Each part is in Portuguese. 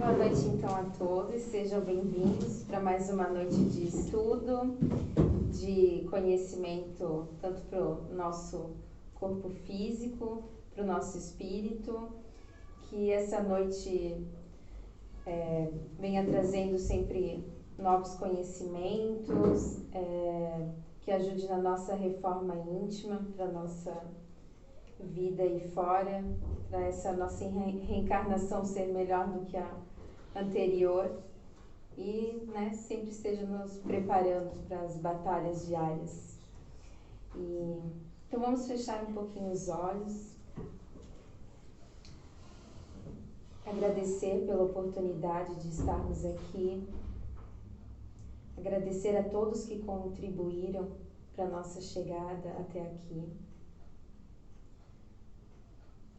Boa noite, então, a todos. Sejam bem-vindos para mais uma noite de estudo, de conhecimento, tanto para o nosso corpo físico, para o nosso espírito. Que essa noite venha trazendo sempre novos conhecimentos, que ajude na nossa reforma íntima, para a nossa vida aí fora, para essa nossa reencarnação ser melhor do que a anterior e sempre esteja nos preparando para as batalhas diárias. Então vamos fechar um pouquinho os olhos, agradecer pela oportunidade de estarmos aqui, agradecer a todos que contribuíram para a nossa chegada até aqui.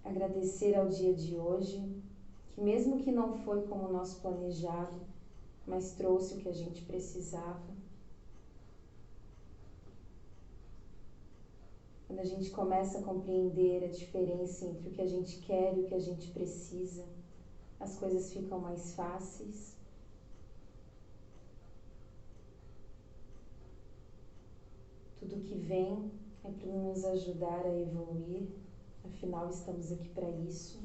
Agradecer ao dia de hoje, que mesmo que não foi como o nosso planejado, mas trouxe o que a gente precisava. Quando a gente começa a compreender a diferença entre o que a gente quer e o que a gente precisa, as coisas ficam mais fáceis. Tudo que vem é para nos ajudar a evoluir. Afinal, estamos aqui para isso.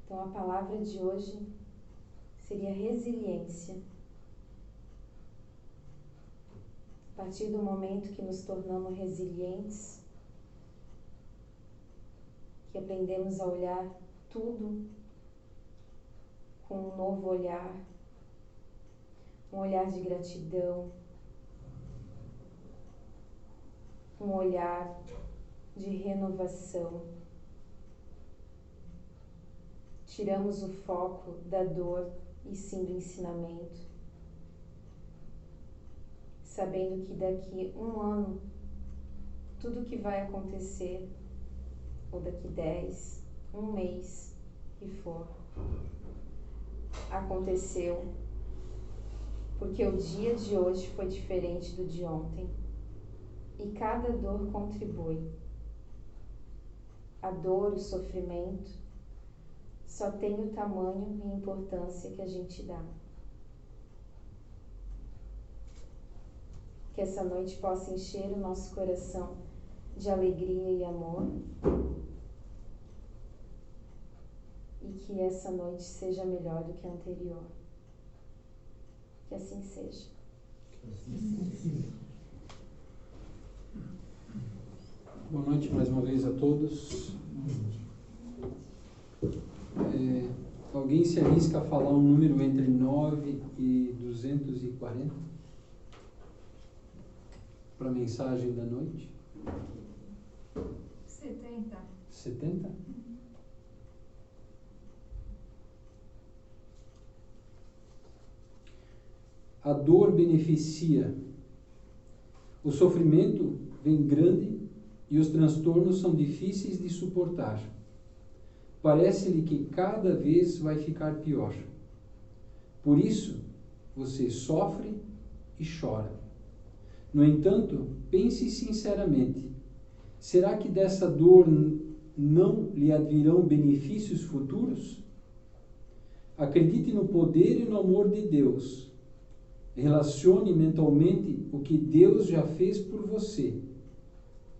Então, a palavra de hoje seria resiliência. A partir do momento que nos tornamos resilientes, que aprendemos a olhar tudo com um novo olhar, um olhar de gratidão, um olhar de renovação. Tiramos o foco da dor e sim do ensinamento, sabendo que daqui 1 ano, tudo que vai acontecer, ou daqui 10, 1 mês, que for, aconteceu, porque o dia de hoje foi diferente do de ontem. E cada dor contribui. A dor, o sofrimento, só tem o tamanho e importância que a gente dá. Que essa noite possa encher o nosso coração de alegria e amor. E que essa noite seja melhor do que a anterior. Que assim seja. Boa noite mais uma vez a todos. Alguém se arrisca a falar um número entre 9 e 240? Para a mensagem da noite? 70. 70? A dor beneficia. O sofrimento vem grande e os transtornos são difíceis de suportar. Parece-lhe que cada vez vai ficar pior. Por isso, você sofre e chora. No entanto, pense sinceramente, será que dessa dor não lhe advirão benefícios futuros? Acredite no poder e no amor de Deus. Relacione mentalmente o que Deus já fez por você.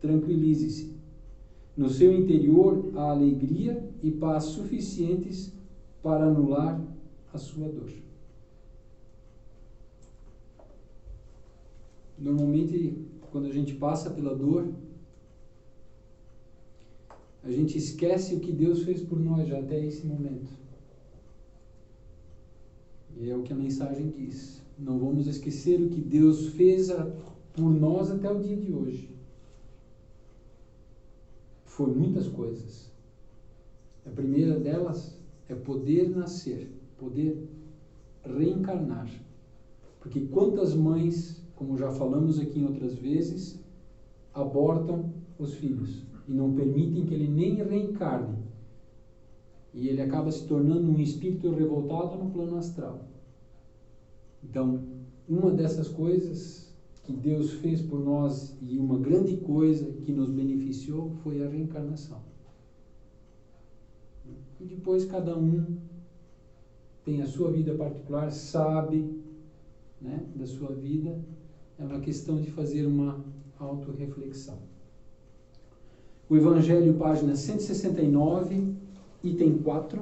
Tranquilize-se. No seu interior há alegria e paz suficientes para anular a sua dor. Normalmente, quando a gente passa pela dor, a gente esquece o que Deus fez por nós já até esse momento. E é o que a mensagem diz. Não vamos esquecer o que Deus fez por nós até o dia de hoje. Foi muitas coisas. A primeira delas é poder nascer, poder reencarnar. Porque quantas mães, como já falamos aqui em outras vezes, abortam os filhos e não permitem que ele nem reencarne. E ele acaba se tornando um espírito revoltado no plano astral. Então, uma dessas coisas que Deus fez por nós e uma grande coisa que nos beneficiou foi a reencarnação. e depois cada um tem a sua vida particular, sabe, né, da sua vida. É uma questão de fazer uma autorreflexão. O Evangelho, página 169, item 4.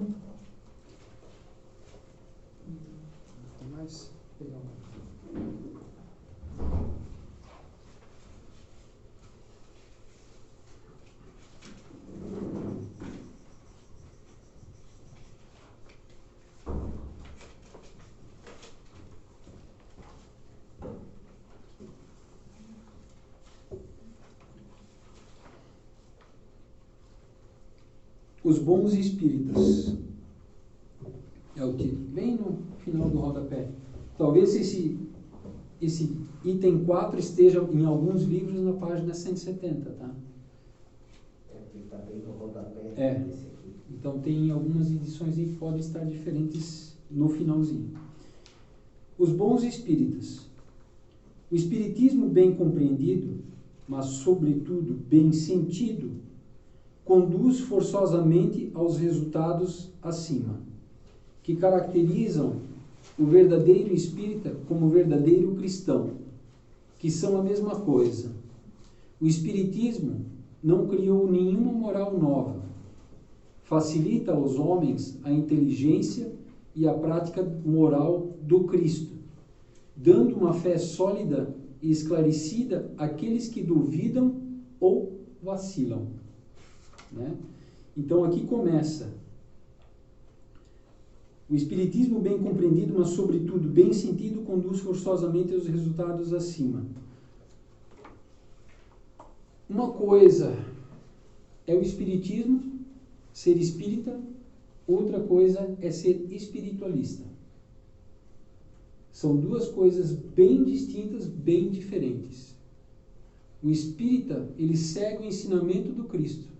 Tem mais? Pegar uma. Os bons espíritas. É o título, bem no final do rodapé. Talvez esse item 4 esteja em alguns livros na página 170, tá? Porque está bem no rodapé desse aqui. Então tem algumas edições aí que podem estar diferentes no finalzinho. Os bons espíritas. O espiritismo bem compreendido, mas sobretudo bem sentido, conduz forçosamente aos resultados acima, que caracterizam o verdadeiro espírita como o verdadeiro cristão, que são a mesma coisa. O espiritismo não criou nenhuma moral nova, facilita aos homens a inteligência e a prática moral do Cristo, dando uma fé sólida e esclarecida àqueles que duvidam ou vacilam. Né? Então aqui começa o espiritismo bem compreendido, mas sobretudo bem sentido, conduz forçosamente aos resultados acima. Uma coisa é o espiritismo, ser espírita, outra coisa é ser espiritualista. São duas coisas bem distintas, bem diferentes. O espírita, ele segue o ensinamento do Cristo.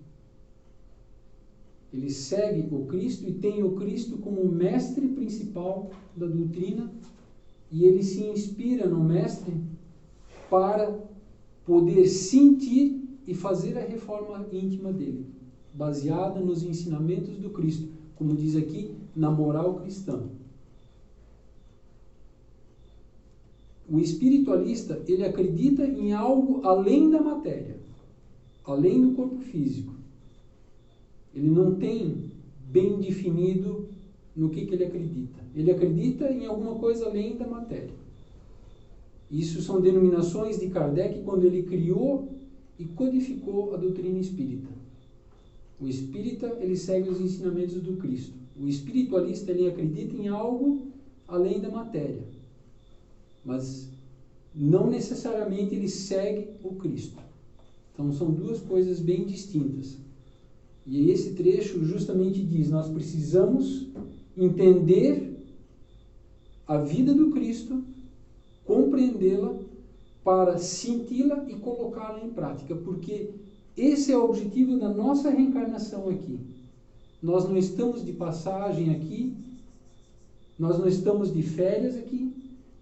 Ele segue o Cristo e tem o Cristo como mestre principal da doutrina, e ele se inspira no mestre para poder sentir e fazer a reforma íntima dele, baseada nos ensinamentos do Cristo, como diz aqui, na moral cristã. O espiritualista, ele acredita em algo além da matéria, além do corpo físico. Ele não tem bem definido no que ele acredita. Ele acredita em alguma coisa além da matéria. Isso são denominações de Kardec quando ele criou e codificou a doutrina espírita. O espírita, ele segue os ensinamentos do Cristo. O espiritualista, ele acredita em algo além da matéria. Mas não necessariamente ele segue o Cristo. Então são duas coisas bem distintas. E esse trecho justamente diz, nós precisamos entender a vida do Cristo, compreendê-la, para senti-la e colocá-la em prática, porque esse é o objetivo da nossa reencarnação aqui. Nós não estamos de passagem aqui, nós não estamos de férias aqui,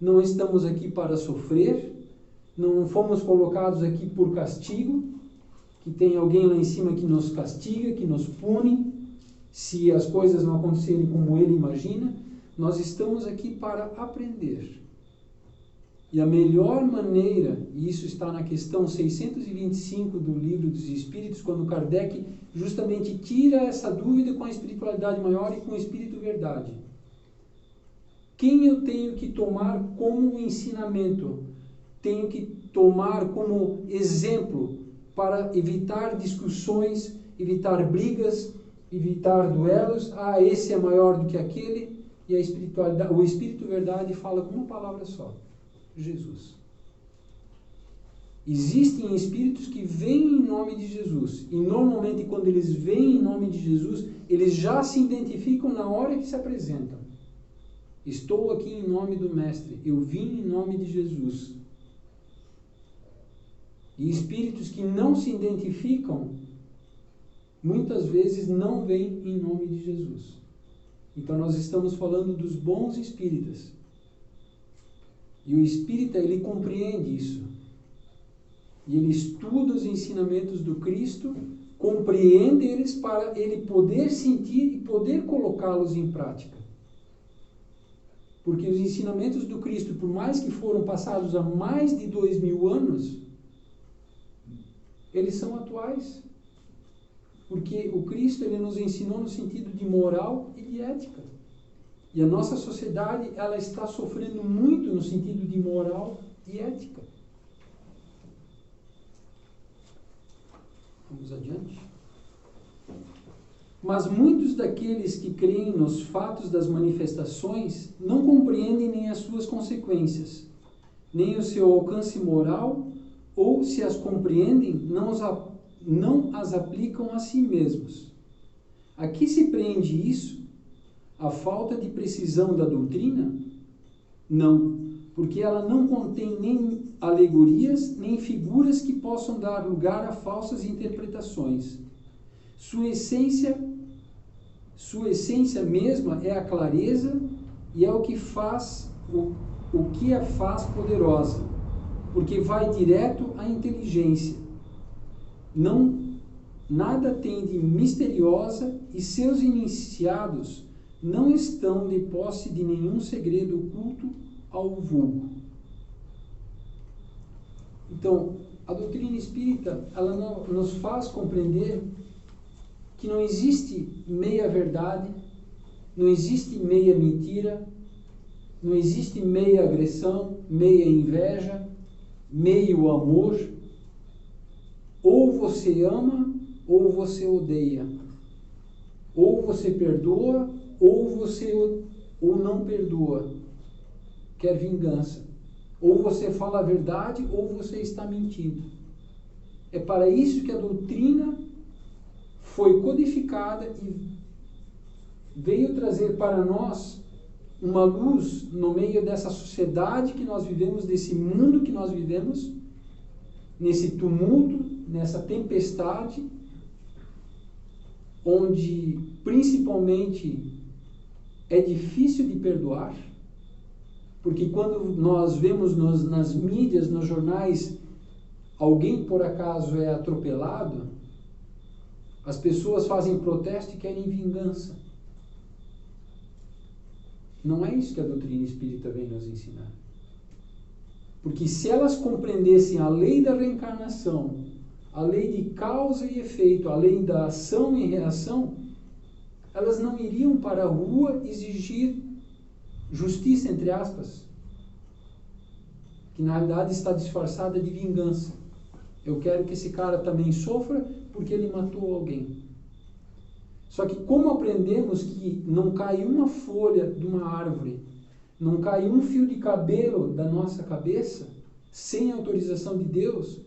não estamos aqui para sofrer, não fomos colocados aqui por castigo, que tem alguém lá em cima que nos castiga, que nos pune, se as coisas não acontecerem como ele imagina. Nós estamos aqui para aprender. E a melhor maneira, e isso está na questão 625 do Livro dos Espíritos, quando Kardec justamente tira essa dúvida com a espiritualidade maior e com o Espírito Verdade. Quem eu tenho que tomar como ensinamento? Tenho que tomar como exemplo para evitar discussões, evitar brigas, evitar duelos. Ah, esse é maior do que aquele. E a espiritualidade, o Espírito Verdade fala com uma palavra só: Jesus. Existem espíritos que vêm em nome de Jesus. E normalmente quando eles vêm em nome de Jesus, eles já se identificam na hora que se apresentam. Estou aqui em nome do Mestre. Eu vim em nome de Jesus. E espíritos que não se identificam, muitas vezes não vêm em nome de Jesus. Então nós estamos falando dos bons espíritas. E o espírita, ele compreende isso. E ele estuda os ensinamentos do Cristo compreende eles para ele poder sentir e poder colocá-los em prática. Porque os ensinamentos do Cristo, por mais que foram passados há mais de 2000 anos, eles são atuais. Porque o Cristo ele nos ensinou no sentido de moral e de ética. E a nossa sociedade ela está sofrendo muito no sentido de moral e ética. Vamos adiante. Mas muitos daqueles que creem nos fatos das manifestações não compreendem nem as suas consequências, nem o seu alcance moral, ou se as compreendem, não as aplicam a si mesmos. A que se prende isso? A falta de precisão da doutrina? Não, porque ela não contém nem alegorias, nem figuras que possam dar lugar a falsas interpretações. Sua essência mesma é a clareza e é o que a faz poderosa, porque vai direto à inteligência. Nada tem de misteriosa e seus iniciados não estão de posse de nenhum segredo oculto ao vulgo. Então, a doutrina espírita, ela nos faz compreender que não existe meia verdade, não existe meia mentira, não existe meia agressão, meia inveja, meio amor. Ou você ama, ou você odeia. Ou você perdoa, ou não perdoa. Quer vingança. Ou você fala a verdade, ou você está mentindo. É para isso que a doutrina foi codificada e veio trazer para nós uma luz no meio dessa sociedade que nós vivemos, desse mundo que nós vivemos, nesse tumulto, nessa tempestade, onde principalmente é difícil de perdoar, porque quando nós vemos nas mídias, nos jornais, alguém por acaso é atropelado, as pessoas fazem protesto e querem vingança. Não é isso que a doutrina espírita vem nos ensinar. Porque se elas compreendessem a lei da reencarnação, a lei de causa e efeito, a lei da ação e reação, elas não iriam para a rua exigir justiça, entre aspas, que na realidade está disfarçada de vingança. Eu quero que esse cara também sofra porque ele matou alguém. Só que como aprendemos que não cai uma folha de uma árvore, não cai um fio de cabelo da nossa cabeça, sem autorização de Deus,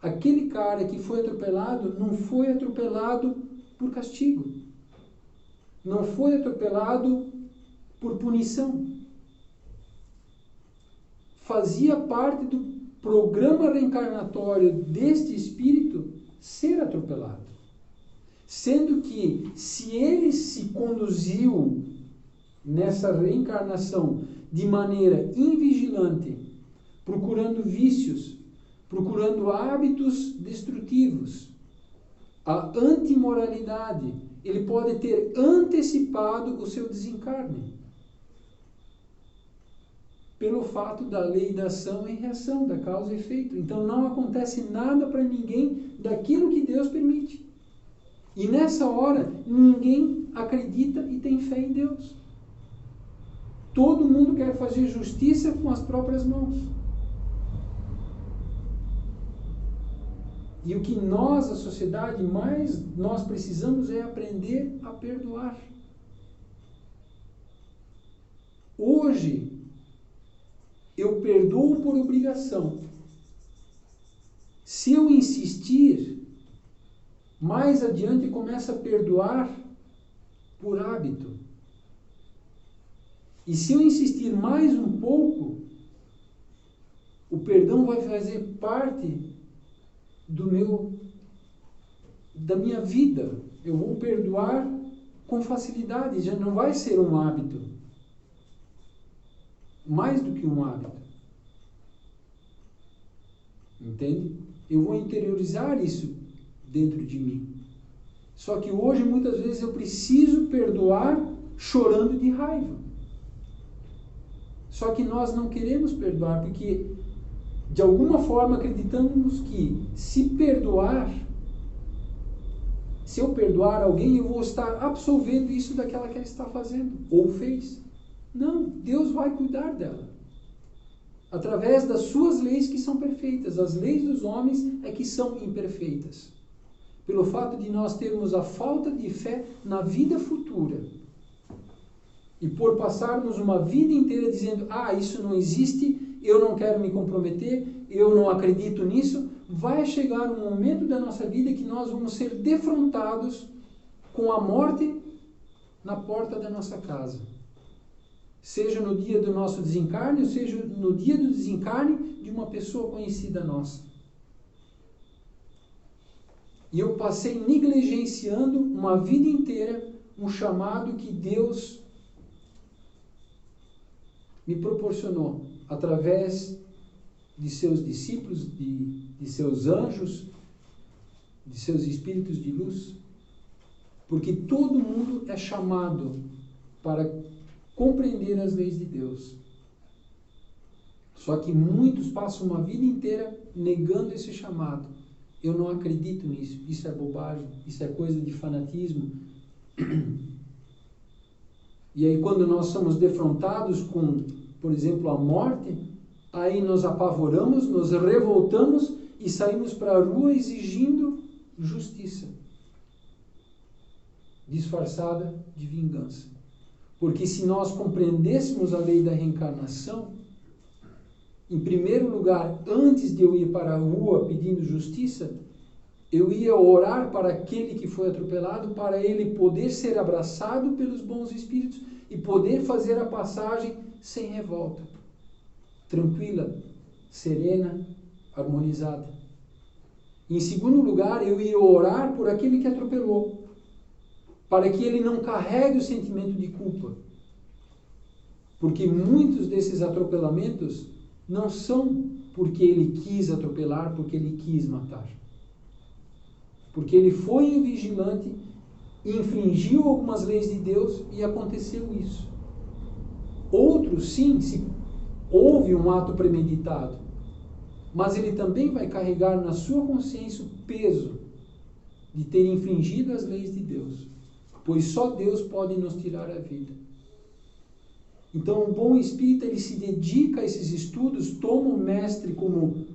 aquele cara que foi atropelado não foi atropelado por castigo. Não foi atropelado por punição. Fazia parte do programa reencarnatório deste espírito ser atropelado. Sendo que, se ele se conduziu nessa reencarnação de maneira invigilante, procurando vícios, procurando hábitos destrutivos, a antimoralidade, ele pode ter antecipado o seu desencarne. Pelo fato da lei da ação e reação, da causa e efeito. Então não acontece nada para ninguém daquilo que Deus permite. E nessa hora, ninguém acredita e tem fé em Deus. Todo mundo quer fazer justiça com as próprias mãos. E o que nós, a sociedade, mais nós precisamos é aprender a perdoar. Hoje, eu perdoo por obrigação. Se eu insistir, mais adiante eu começo a perdoar por hábito. E se eu insistir mais um pouco, o perdão vai fazer parte da minha vida. Eu vou perdoar com facilidade, já não vai ser um hábito. Mais do que um hábito. Entende? Eu vou interiorizar isso dentro de mim. Só que hoje, muitas vezes, eu preciso perdoar chorando de raiva. Só que nós não queremos perdoar, porque, de alguma forma, acreditamos que se eu perdoar alguém, eu vou estar absolvendo isso daquela que ela está fazendo, ou fez. Não, Deus vai cuidar dela. Através das suas leis que são perfeitas. As leis dos homens é que são imperfeitas. Pelo fato de nós termos a falta de fé na vida futura. E por passarmos uma vida inteira dizendo, isso não existe, eu não quero me comprometer, eu não acredito nisso, vai chegar um momento da nossa vida que nós vamos ser defrontados com a morte na porta da nossa casa. Seja no dia do nosso desencarne, ou seja no dia do desencarne de uma pessoa conhecida nossa. E eu passei negligenciando uma vida inteira um chamado que Deus me proporcionou através de seus discípulos, de seus anjos, de seus espíritos de luz. Porque todo mundo é chamado para compreender as leis de Deus. Só que muitos passam uma vida inteira negando esse chamado. Eu não acredito nisso, isso é bobagem, isso é coisa de fanatismo. E aí quando nós somos defrontados com, por exemplo, a morte, aí nos apavoramos, nos revoltamos e saímos para a rua exigindo justiça, disfarçada de vingança. Porque se nós compreendêssemos a lei da reencarnação, em primeiro lugar, antes de eu ir para a rua pedindo justiça, eu ia orar para aquele que foi atropelado, para ele poder ser abraçado pelos bons espíritos e poder fazer a passagem sem revolta, tranquila, serena, harmonizada. Em segundo lugar, eu ia orar por aquele que atropelou, para que ele não carregue o sentimento de culpa. Porque muitos desses atropelamentos não são porque ele quis atropelar, porque ele quis matar. Porque ele foi invigilante, infringiu algumas leis de Deus e aconteceu isso. Outros, sim, se houve um ato premeditado, mas ele também vai carregar na sua consciência o peso de ter infringido as leis de Deus, pois só Deus pode nos tirar a vida. Então, o bom espírita, ele se dedica a esses estudos, toma o mestre como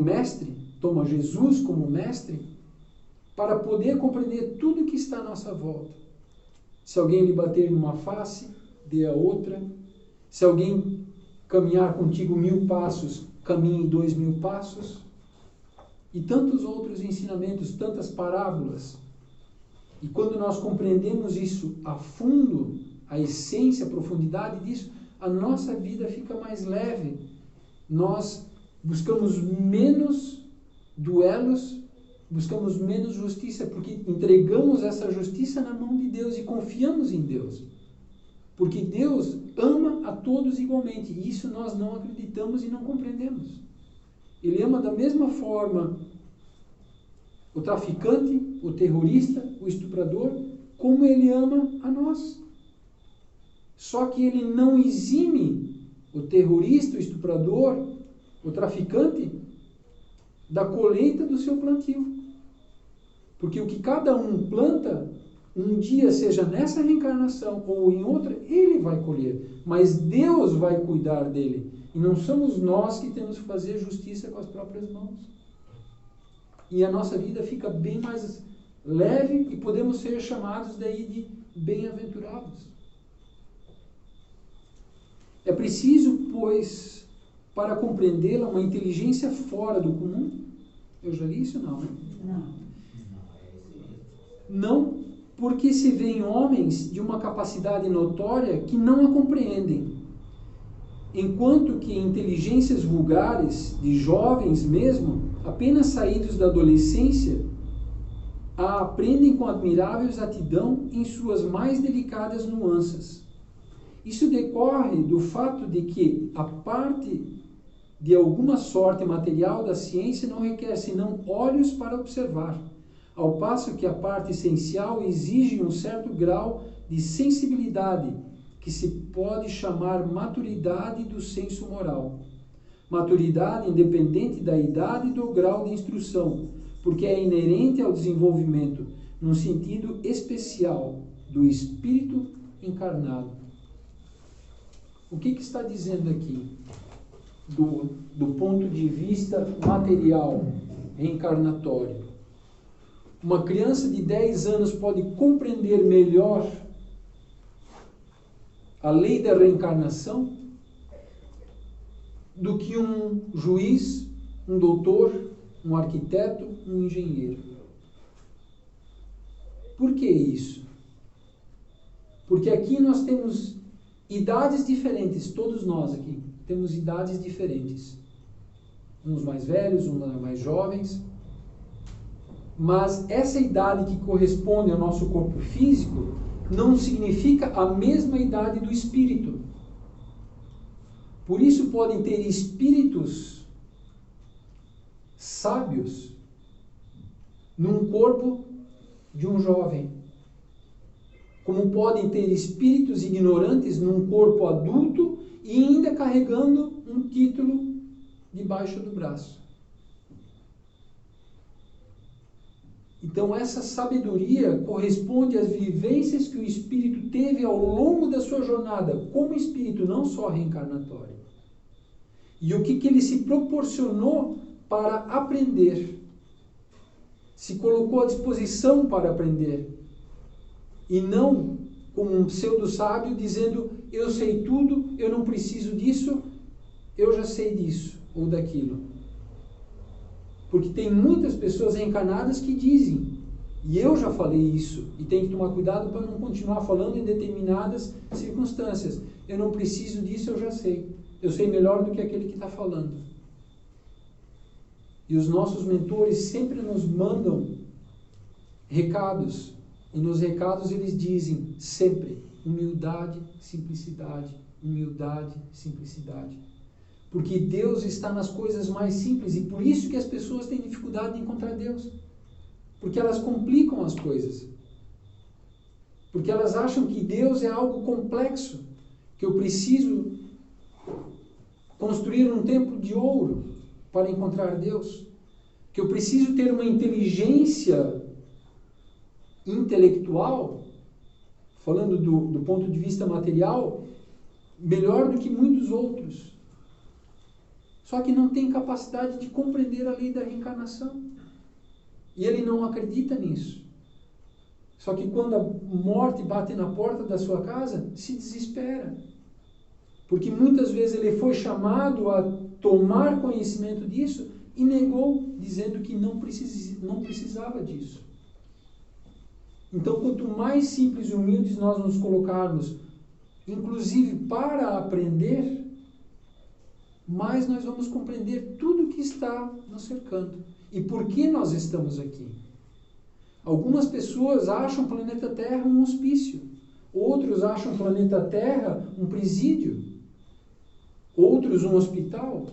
mestre, toma Jesus como mestre, para poder compreender tudo que está à nossa volta. Se alguém lhe bater numa face, dê a outra. Se alguém caminhar contigo 1000 passos, caminhe 2000 passos. E tantos outros ensinamentos, tantas parábolas. E quando nós compreendemos isso a fundo, a essência, a profundidade disso, a nossa vida fica mais leve. Nós buscamos menos duelos, buscamos menos justiça, porque entregamos essa justiça na mão de Deus e confiamos em Deus. Porque Deus ama a todos igualmente, e isso nós não acreditamos e não compreendemos. Ele ama da mesma forma o traficante, o terrorista, o estuprador, como ele ama a nós. Só que ele não exime o terrorista, o estuprador, o traficante da colheita do seu plantio. Porque o que cada um planta, um dia, seja nessa reencarnação ou em outra, ele vai colher. Mas Deus vai cuidar dele. E não somos nós que temos que fazer justiça com as próprias mãos. E a nossa vida fica bem mais leve e podemos ser chamados daí de bem-aventurados. É preciso, pois, para compreendê-la, uma inteligência fora do comum? Eu já li isso? Não, né? Não, porque se vêem homens de uma capacidade notória que não a compreendem. Enquanto que inteligências vulgares, de jovens mesmo, apenas saídos da adolescência, a aprendem com admirável exatidão em suas mais delicadas nuances. Isso decorre do fato de que a parte de alguma sorte material da ciência não requer senão olhos para observar, ao passo que a parte essencial exige um certo grau de sensibilidade, que se pode chamar maturidade do senso moral. Maturidade independente da idade e do grau de instrução, porque é inerente ao desenvolvimento, num sentido especial, do espírito encarnado. O que está dizendo aqui? Do ponto de vista material, reencarnatório. Uma criança de 10 anos pode compreender melhor a lei da reencarnação do que um juiz, um doutor, um arquiteto, um engenheiro. Por que isso? Porque aqui nós temos idades diferentes, todos nós aqui temos idades diferentes. Uns mais velhos, uns mais jovens. Mas essa idade que corresponde ao nosso corpo físico não significa a mesma idade do espírito. Por isso podem ter espíritos sábios num corpo de um jovem. Como podem ter espíritos ignorantes num corpo adulto e ainda carregando um título debaixo do braço. Então essa sabedoria corresponde às vivências que o espírito teve ao longo da sua jornada, como espírito, não só reencarnatório. E o que ele se proporcionou para aprender. Se colocou à disposição para aprender. E não como um pseudo-sábio dizendo, eu sei tudo, eu não preciso disso, eu já sei disso ou daquilo. Porque tem muitas pessoas reencarnadas que dizem, e eu já falei isso, e tem que tomar cuidado para não continuar falando em determinadas circunstâncias. Eu não preciso disso, eu já sei. Eu sei melhor do que aquele que está falando. E os nossos mentores sempre nos mandam recados. E nos recados eles dizem sempre humildade, simplicidade, humildade, simplicidade. Porque Deus está nas coisas mais simples e por isso que as pessoas têm dificuldade de encontrar Deus. Porque elas complicam as coisas. Porque elas acham que Deus é algo complexo, que eu preciso construir um templo de ouro para encontrar Deus, que eu preciso ter uma inteligência intelectual, falando do ponto de vista material, melhor do que muitos outros. Só que não tem capacidade de compreender a lei da reencarnação. E ele não acredita nisso. Só que quando a morte bate na porta da sua casa, se desespera. Porque muitas vezes ele foi chamado a tomar conhecimento disso e negou, dizendo que não precisava disso. Então, quanto mais simples e humildes nós nos colocarmos, inclusive para aprender, mais nós vamos compreender tudo que está nos cercando. E por que nós estamos aqui? Algumas pessoas acham o planeta Terra um hospício. Outros acham o planeta Terra um presídio. Outros um hospital.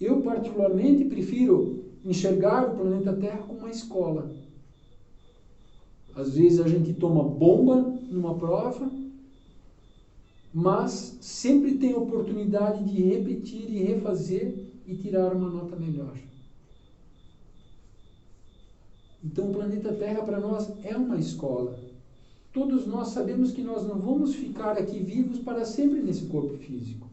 Eu, particularmente, prefiro enxergar o planeta Terra como uma escola. Às vezes a gente toma bomba numa prova, mas sempre tem a oportunidade de repetir e refazer e tirar uma nota melhor. Então o planeta Terra para nós é uma escola. Todos nós sabemos que nós não vamos ficar aqui vivos para sempre nesse corpo físico.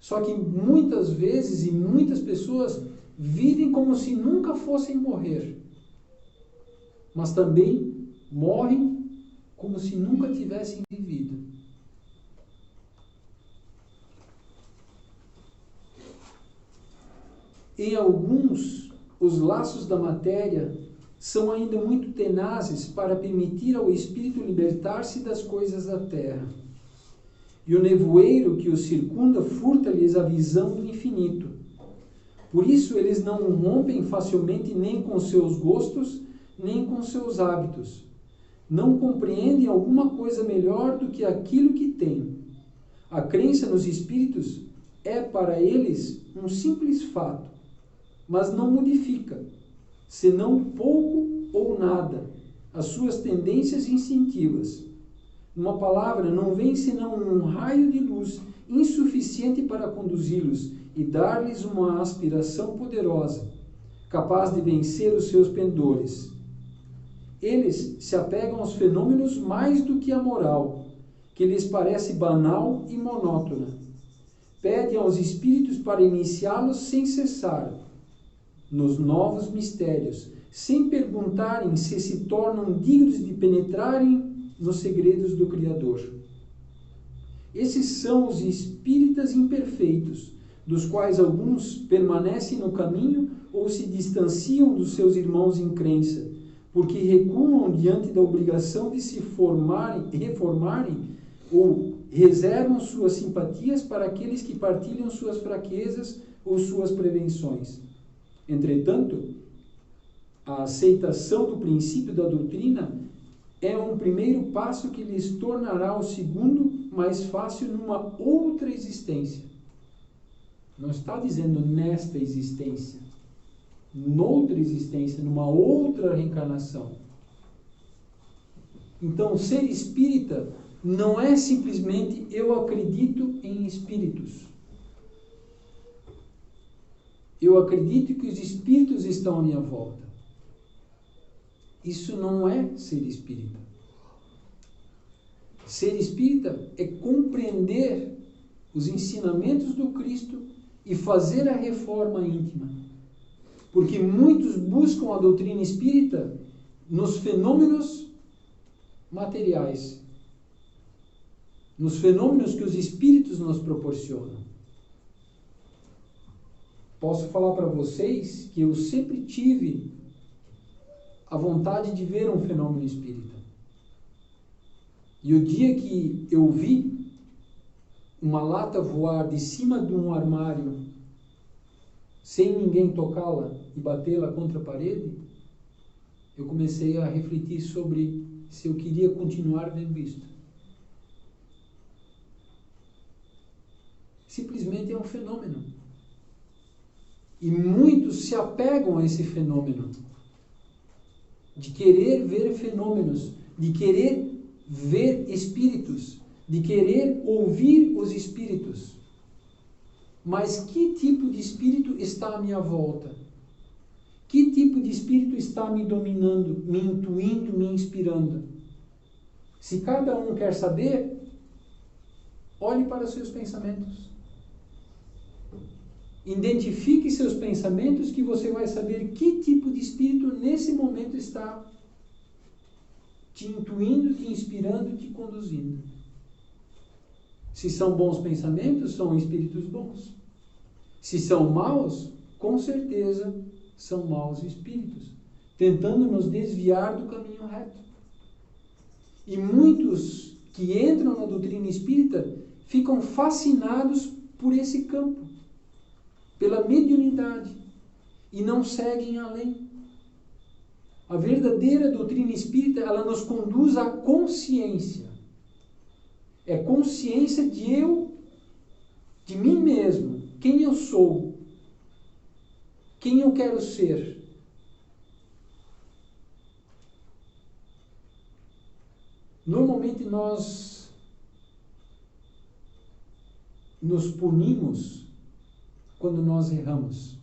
Só que muitas vezes e muitas pessoas vivem como se nunca fossem morrer. Mas também morrem como se nunca tivessem vivido. Em alguns, os laços da matéria são ainda muito tenazes para permitir ao espírito libertar-se das coisas da terra. E o nevoeiro que os circunda furta-lhes a visão do infinito. Por isso eles não rompem facilmente nem com seus gostos, nem com seus hábitos. Não compreendem alguma coisa melhor do que aquilo que têm. A crença nos espíritos é para eles um simples fato, mas não modifica, senão pouco ou nada, as suas tendências instintivas. Numa palavra, não vem senão um raio de luz insuficiente para conduzi-los e dar-lhes uma aspiração poderosa, capaz de vencer os seus pendores. Eles se apegam aos fenômenos mais do que à moral, que lhes parece banal e monótona. Pedem aos espíritos para iniciá-los sem cessar nos novos mistérios, sem perguntarem se se tornam dignos de penetrarem nos segredos do Criador. Esses são os espíritas imperfeitos, dos quais alguns permanecem no caminho ou se distanciam dos seus irmãos em crença, porque recuam diante da obrigação de se reformarem ou reservam suas simpatias para aqueles que partilham suas fraquezas ou suas prevenções. Entretanto, a aceitação do princípio da doutrina é um primeiro passo que lhes tornará o segundo mais fácil numa outra existência. Não está dizendo nesta existência, noutra existência, numa outra reencarnação. Então, ser espírita não é simplesmente eu acredito em espíritos. Eu acredito que os espíritos estão à minha volta. Isso não é ser espírita. Ser espírita é compreender os ensinamentos do Cristo e fazer a reforma íntima. Porque muitos buscam a doutrina espírita nos fenômenos materiais, nos fenômenos que os espíritos nos proporcionam. Posso falar para vocês que eu sempre tive a vontade de ver um fenômeno espírita. E o dia que eu vi uma lata voar de cima de um armário, sem ninguém tocá-la e batê-la contra a parede, eu comecei a refletir sobre se eu queria continuar vendo isto. Simplesmente é um fenômeno. E muitos se apegam a esse fenômeno, de querer ver fenômenos, de querer ver espíritos, de querer ouvir os espíritos. Mas que tipo de espírito está à minha volta? Que tipo de espírito está me dominando, me intuindo, me inspirando? Se cada um quer saber, olhe para os seus pensamentos. Identifique seus pensamentos que você vai saber que tipo de espírito nesse momento está te intuindo, te inspirando, te conduzindo. Se são bons pensamentos, são espíritos bons. Se são maus, com certeza são maus espíritos, tentando nos desviar do caminho reto. E muitos que entram na doutrina espírita ficam fascinados por esse campo, pela mediunidade, e não seguem além. A verdadeira doutrina espírita, ela nos conduz à consciência. É consciência de mim mesmo, quem eu sou, quem eu quero ser. Normalmente nós nos punimos quando nós erramos.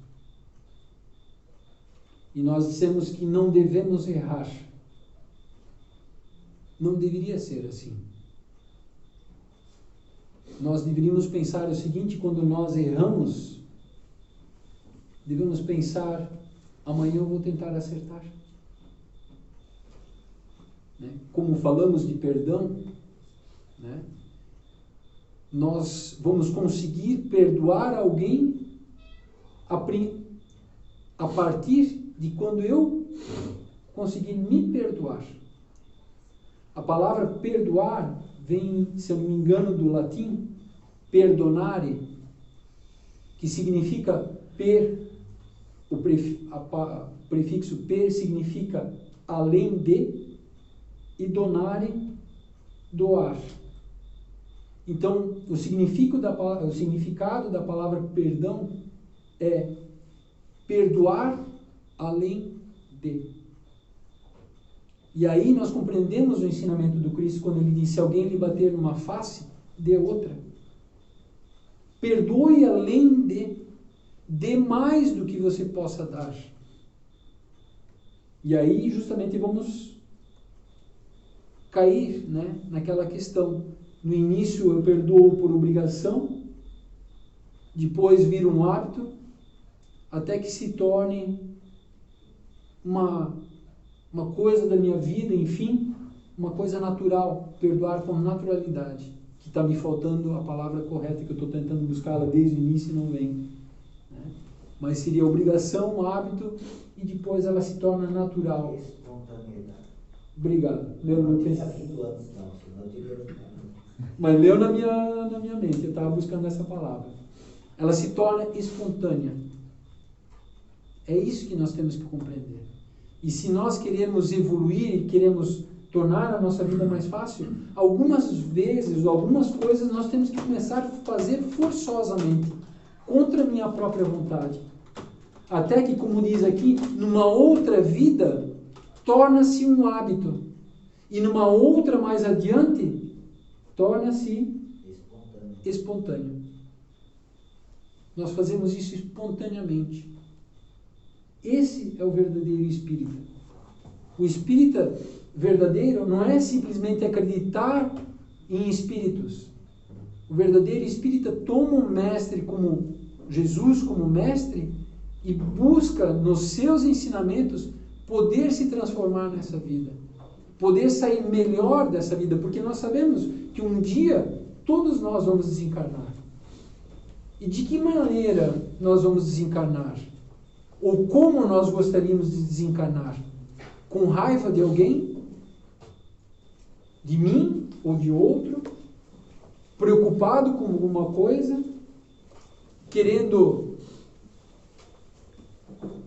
E nós dissemos que não devemos errar. Não deveria ser assim. Nós deveríamos pensar o seguinte: quando nós erramos, devemos pensar, amanhã eu vou tentar acertar. Né? Como falamos de perdão, né? Nós vamos conseguir perdoar alguém a partir de quando eu conseguir me perdoar. A palavra perdoar vem, se eu não me engano, do latim perdonare, que significa o prefixo per significa além de, e donare, doar. Então, o significado da palavra perdão é perdoar além de. E aí nós compreendemos o ensinamento do Cristo quando ele diz: se alguém lhe bater numa face, dê outra. Perdoe além de. Dê mais do que você possa dar. E aí justamente vamos cair, né, naquela questão. No início eu perdoo por obrigação, depois vira um hábito, até que se torne uma coisa da minha vida, enfim, uma coisa natural, perdoar com naturalidade, que está me faltando a palavra correta, que eu estou tentando buscá-la desde o início e não vem. Né? Mas seria obrigação, hábito, e depois ela se torna natural. Espontaneidade. Obrigado. Não tinha vindo antes, não, senão eu teria... Mas leu na minha mente, eu estava buscando essa palavra. Ela se torna espontânea. É isso que nós temos que compreender. E se nós queremos evoluir e queremos tornar a nossa vida mais fácil, algumas vezes, algumas coisas nós temos que começar a fazer forçosamente, contra a minha própria vontade. Até que, como diz aqui, numa outra vida, torna-se um hábito. E numa outra mais adiante, torna-se espontâneo. Nós fazemos isso espontaneamente. Esse é o verdadeiro espírita. O espírita verdadeiro não é simplesmente acreditar em espíritos. O verdadeiro espírita toma um mestre como Jesus, como mestre, e busca nos seus ensinamentos poder se transformar nessa vida. Poder sair melhor dessa vida, porque nós sabemos que um dia todos nós vamos desencarnar. E de que maneira nós vamos desencarnar? Ou como nós gostaríamos de desencarnar? Com raiva de alguém? De mim ou de outro? Preocupado com alguma coisa? Querendo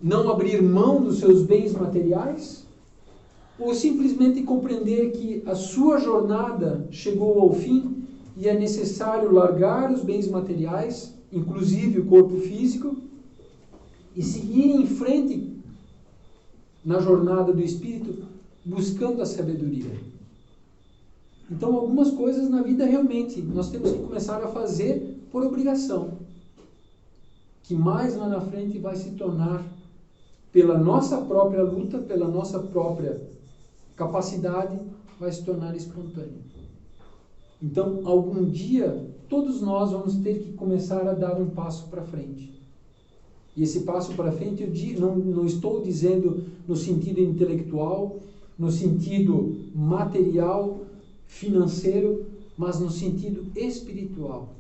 não abrir mão dos seus bens materiais? Ou simplesmente compreender que a sua jornada chegou ao fim e é necessário largar os bens materiais, inclusive o corpo físico, e seguir em frente na jornada do espírito, buscando a sabedoria. Então, algumas coisas na vida realmente nós temos que começar a fazer por obrigação, que mais lá na frente vai se tornar, pela nossa própria luta, pela nossa própria capacidade, vai se tornar espontâneo. Então, algum dia, todos nós vamos ter que começar a dar um passo para frente. E esse passo para frente, eu não estou dizendo no sentido intelectual, no sentido material, financeiro, mas no sentido espiritual.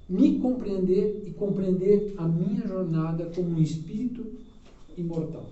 Me compreender e compreender a minha jornada como um espírito imortal.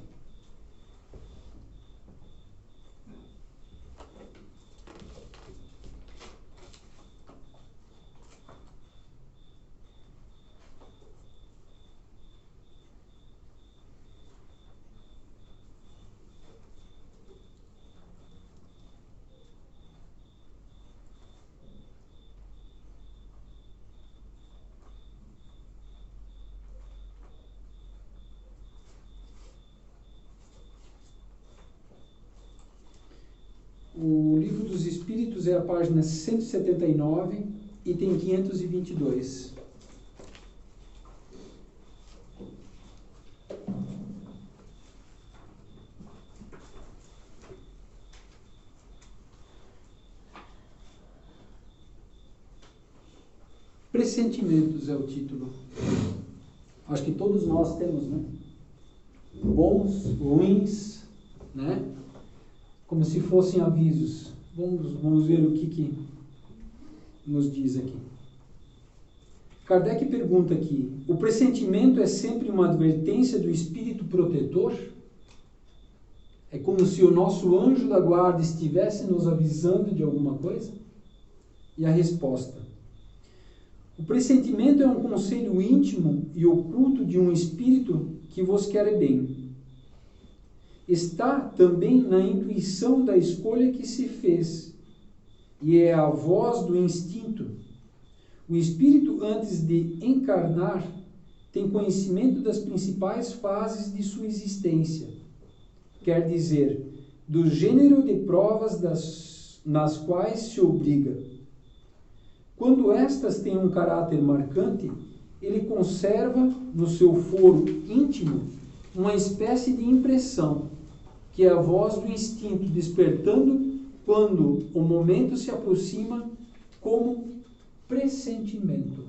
O Livro dos Espíritos é a página 179, item 522. Pressentimentos é o título. Acho que todos nós temos, né? Bons, ruins, né? Como se fossem avisos. Vamos ver o que nos diz aqui. Kardec pergunta aqui: o pressentimento é sempre uma advertência do espírito protetor? É como se o nosso anjo da guarda estivesse nos avisando de alguma coisa? E a resposta: o pressentimento é um conselho íntimo e oculto de um espírito que vos quer bem. Está também na intuição da escolha que se fez e é a voz do instinto. O espírito, antes de encarnar, tem conhecimento das principais fases de sua existência, quer dizer, do gênero de provas nas quais se obriga. Quando estas têm um caráter marcante, ele conserva no seu foro íntimo uma espécie de impressão, que é a voz do instinto despertando quando o momento se aproxima, como pressentimento.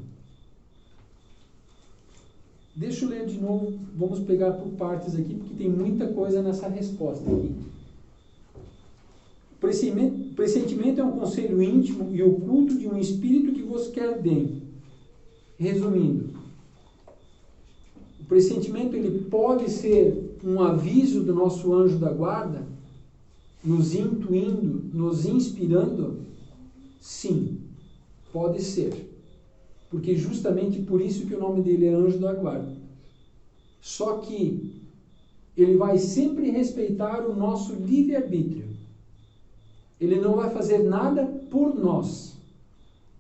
Deixa eu ler de novo, vamos pegar por partes aqui, porque tem muita coisa nessa resposta aqui. Pressentimento é um conselho íntimo e oculto de um espírito que vos quer bem. Resumindo, o pressentimento ele pode ser um aviso do nosso anjo da guarda, nos intuindo, nos inspirando? Sim, pode ser. Porque justamente por isso que o nome dele é anjo da guarda. Só que ele vai sempre respeitar o nosso livre-arbítrio. Ele não vai fazer nada por nós.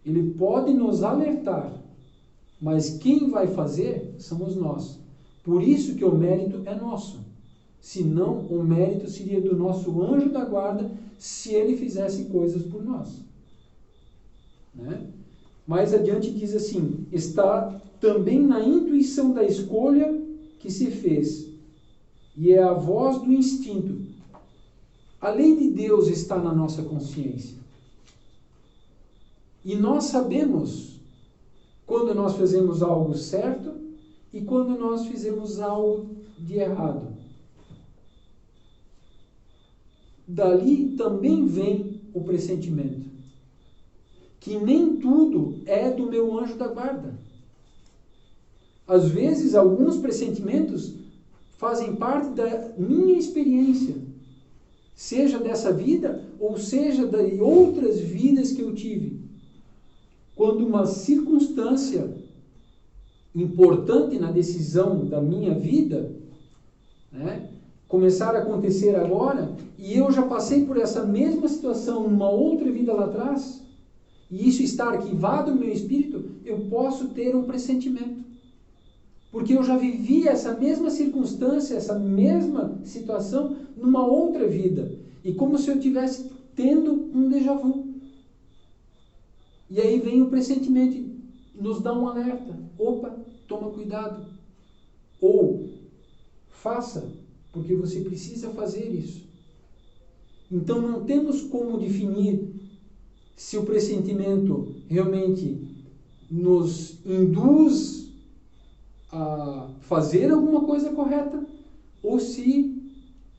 Ele pode nos alertar, mas quem vai fazer somos nós. Por isso que o mérito é nosso. Senão, o mérito seria do nosso anjo da guarda se ele fizesse coisas por nós. Né? Mais adiante diz assim, está também na intuição da escolha que se fez, e é a voz do instinto. A lei de Deus está na nossa consciência. E nós sabemos quando nós fizemos algo certo e quando nós fizemos algo de errado. Dali também vem o pressentimento. Que nem tudo é do meu anjo da guarda. Às vezes, alguns pressentimentos fazem parte da minha experiência, seja dessa vida ou seja de outras vidas que eu tive. Quando uma circunstância importante na decisão da minha vida, né, começar a acontecer agora, e eu já passei por essa mesma situação numa outra vida lá atrás, e isso está arquivado no meu espírito, eu posso ter um pressentimento. Porque eu já vivi essa mesma circunstância, essa mesma situação numa outra vida. E como se eu estivesse tendo um déjà vu. E aí vem o pressentimento e nos dá um alerta. Opa, toma cuidado. Ou faça, porque você precisa fazer isso. Então não temos como definir se o pressentimento realmente nos induz a fazer alguma coisa correta ou se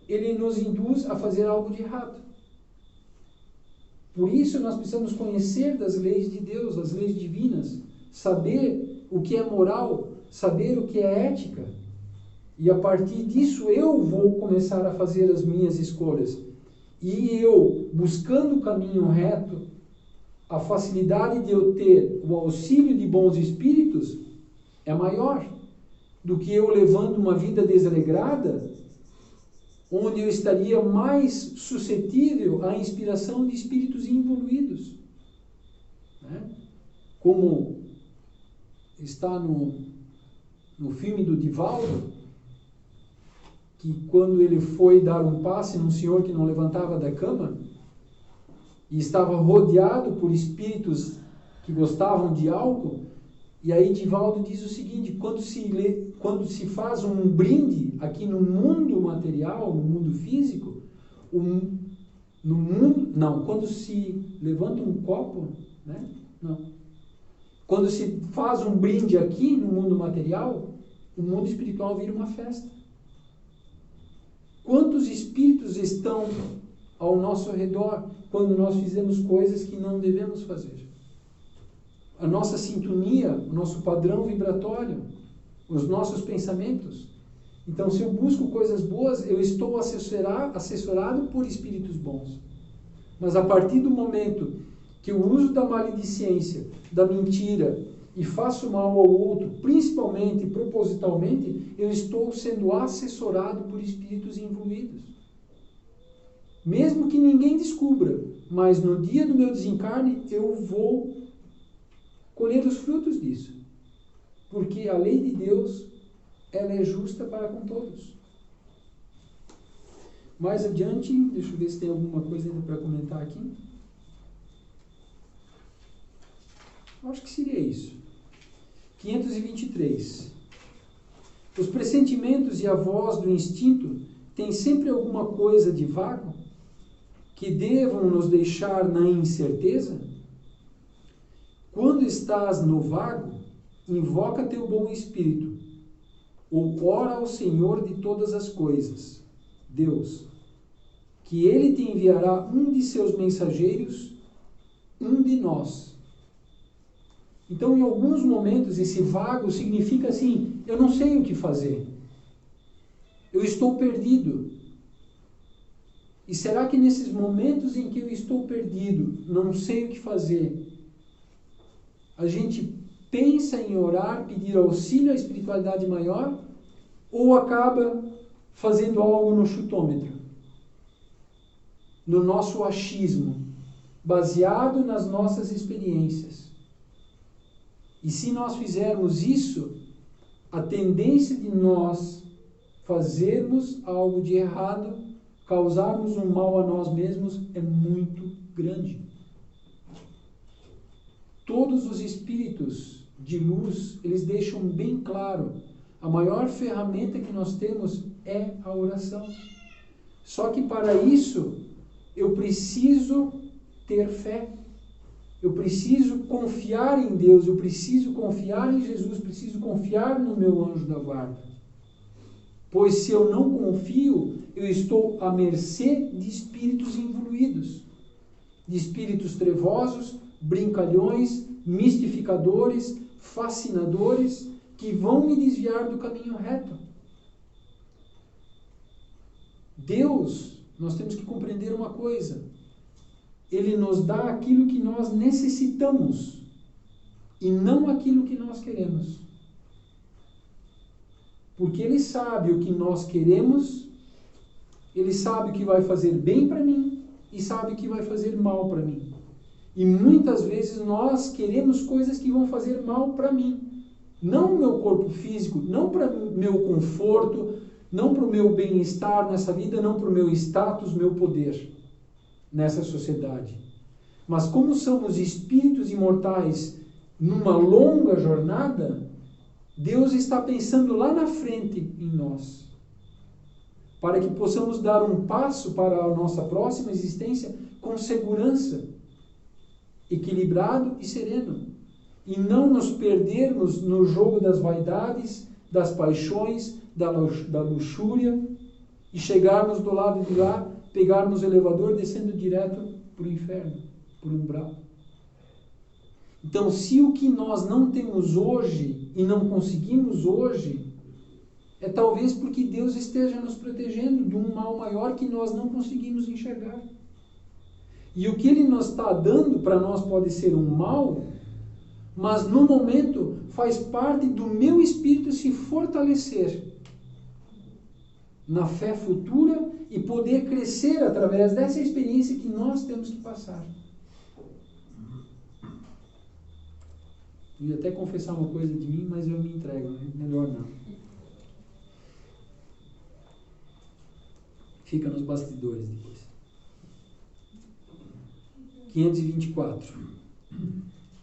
ele nos induz a fazer algo de errado. Por isso nós precisamos conhecer das leis de Deus, as leis divinas, saber o que é moral, saber o que é ética. E a partir disso eu vou começar a fazer as minhas escolhas. E eu, buscando o caminho reto, a facilidade de eu ter o auxílio de bons espíritos é maior do que eu levando uma vida desregrada, onde eu estaria mais suscetível à inspiração de espíritos involuídos. Né? Como está no filme do Divaldo, que quando ele foi dar um passe num senhor que não levantava da cama, e estava rodeado por espíritos que gostavam de álcool, e aí Divaldo diz o seguinte, quando se faz um brinde aqui no mundo material, no mundo físico, quando se levanta um copo, né? Não. Quando se faz um brinde aqui no mundo material, o mundo espiritual vira uma festa. Quantos espíritos estão ao nosso redor quando nós fizemos coisas que não devemos fazer? A nossa sintonia, o nosso padrão vibratório, os nossos pensamentos. Então, se eu busco coisas boas, eu estou assessorado por espíritos bons. Mas a partir do momento que eu uso da maledicência, da mentira, e faço mal ao outro, principalmente e propositalmente, eu estou sendo assessorado por espíritos envolvidos. mesmo que ninguém descubra, mas no dia do meu desencarne eu vou colher os frutos disso. Porque a lei de Deus, ela é justa para com todos. Mais adiante, deixa eu ver se tem alguma coisa ainda para comentar aqui. Acho que seria isso. 523. Os pressentimentos e a voz do instinto têm sempre alguma coisa de vago que devam nos deixar na incerteza? Quando estás no vago, invoca teu bom espírito, ou ora ao Senhor de todas as coisas, Deus, que Ele te enviará um de seus mensageiros, um de nós. Então, em alguns momentos, esse vago significa assim, eu não sei o que fazer. Eu estou perdido. E será que nesses momentos em que eu estou perdido, não sei o que fazer, a gente pensa em orar, pedir auxílio à espiritualidade maior, ou acaba fazendo algo no chutômetro, no nosso achismo, baseado nas nossas experiências? E se nós fizermos isso, a tendência de nós fazermos algo de errado, causarmos um mal a nós mesmos, é muito grande. Todos os espíritos de luz, eles deixam bem claro, a maior ferramenta que nós temos é a oração. Só que para isso, eu preciso ter fé. Eu preciso confiar em Deus, eu preciso confiar em Jesus, preciso confiar no meu anjo da guarda. Pois se eu não confio, eu estou à mercê de espíritos involuídos, de espíritos trevosos, brincalhões, mistificadores, fascinadores, que vão me desviar do caminho reto. Deus, nós temos que compreender uma coisa, Ele nos dá aquilo que nós necessitamos e não aquilo que nós queremos. Porque Ele sabe o que nós queremos, Ele sabe o que vai fazer bem para mim e sabe o que vai fazer mal para mim. E muitas vezes nós queremos coisas que vão fazer mal para mim. Não o meu corpo físico, não para o meu conforto, não para o meu bem-estar nessa vida, não para o meu status, meu poder nessa sociedade. Mas como somos espíritos imortais numa longa jornada, Deus está pensando lá na frente em nós, para que possamos dar um passo para a nossa próxima existência com segurança, equilibrado e sereno, e não nos perdermos no jogo das vaidades, das paixões, da luxúria, e chegarmos do lado de lá, pegarmos o elevador descendo direto para o inferno, para o umbral. Então, se o que nós não temos hoje e não conseguimos hoje, é talvez porque Deus esteja nos protegendo de um mal maior que nós não conseguimos enxergar. E o que Ele nos está dando para nós pode ser um mal, mas no momento faz parte do meu espírito se fortalecer na fé futura e poder crescer através dessa experiência que nós temos que passar. Eu ia até confessar uma coisa de mim, mas eu me entrego, melhor não. Fica nos bastidores depois. 524.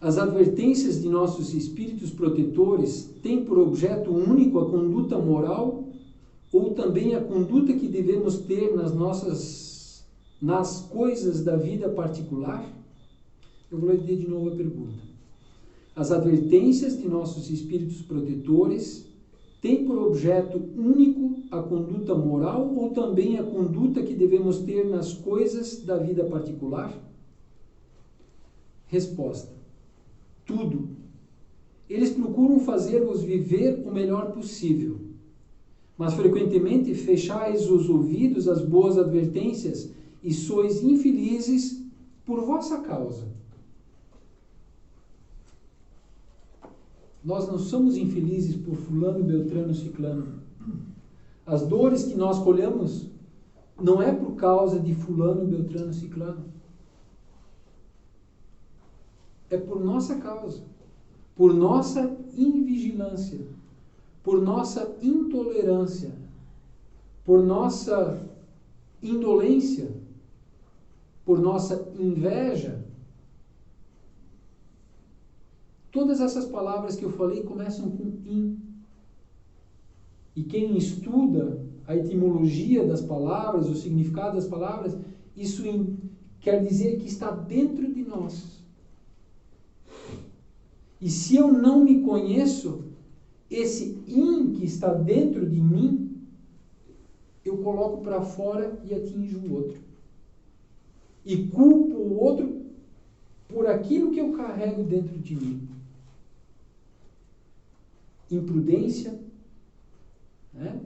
As advertências de nossos espíritos protetores têm por objeto único a conduta moral ou também a conduta que devemos ter nas coisas da vida particular? Eu vou ler de novo a pergunta. As advertências de nossos espíritos protetores têm por objeto único a conduta moral ou também a conduta que devemos ter nas coisas da vida particular? Resposta: tudo. Eles procuram fazer-vos viver o melhor possível, mas frequentemente fechais os ouvidos às boas advertências e sois infelizes por vossa causa. Nós não somos infelizes por fulano, beltrano, ciclano. As dores que nós colhemos não é por causa de fulano, beltrano, ciclano. É por nossa causa, por nossa invigilância, por nossa intolerância, por nossa indolência, por nossa inveja. Todas essas palavras que eu falei começam com in. E quem estuda a etimologia das palavras, o significado das palavras, isso quer dizer que está dentro de nós. E se eu não me conheço, esse in que está dentro de mim, eu coloco para fora e atinjo o outro. E culpo o outro por aquilo que eu carrego dentro de mim. Imprudência, né?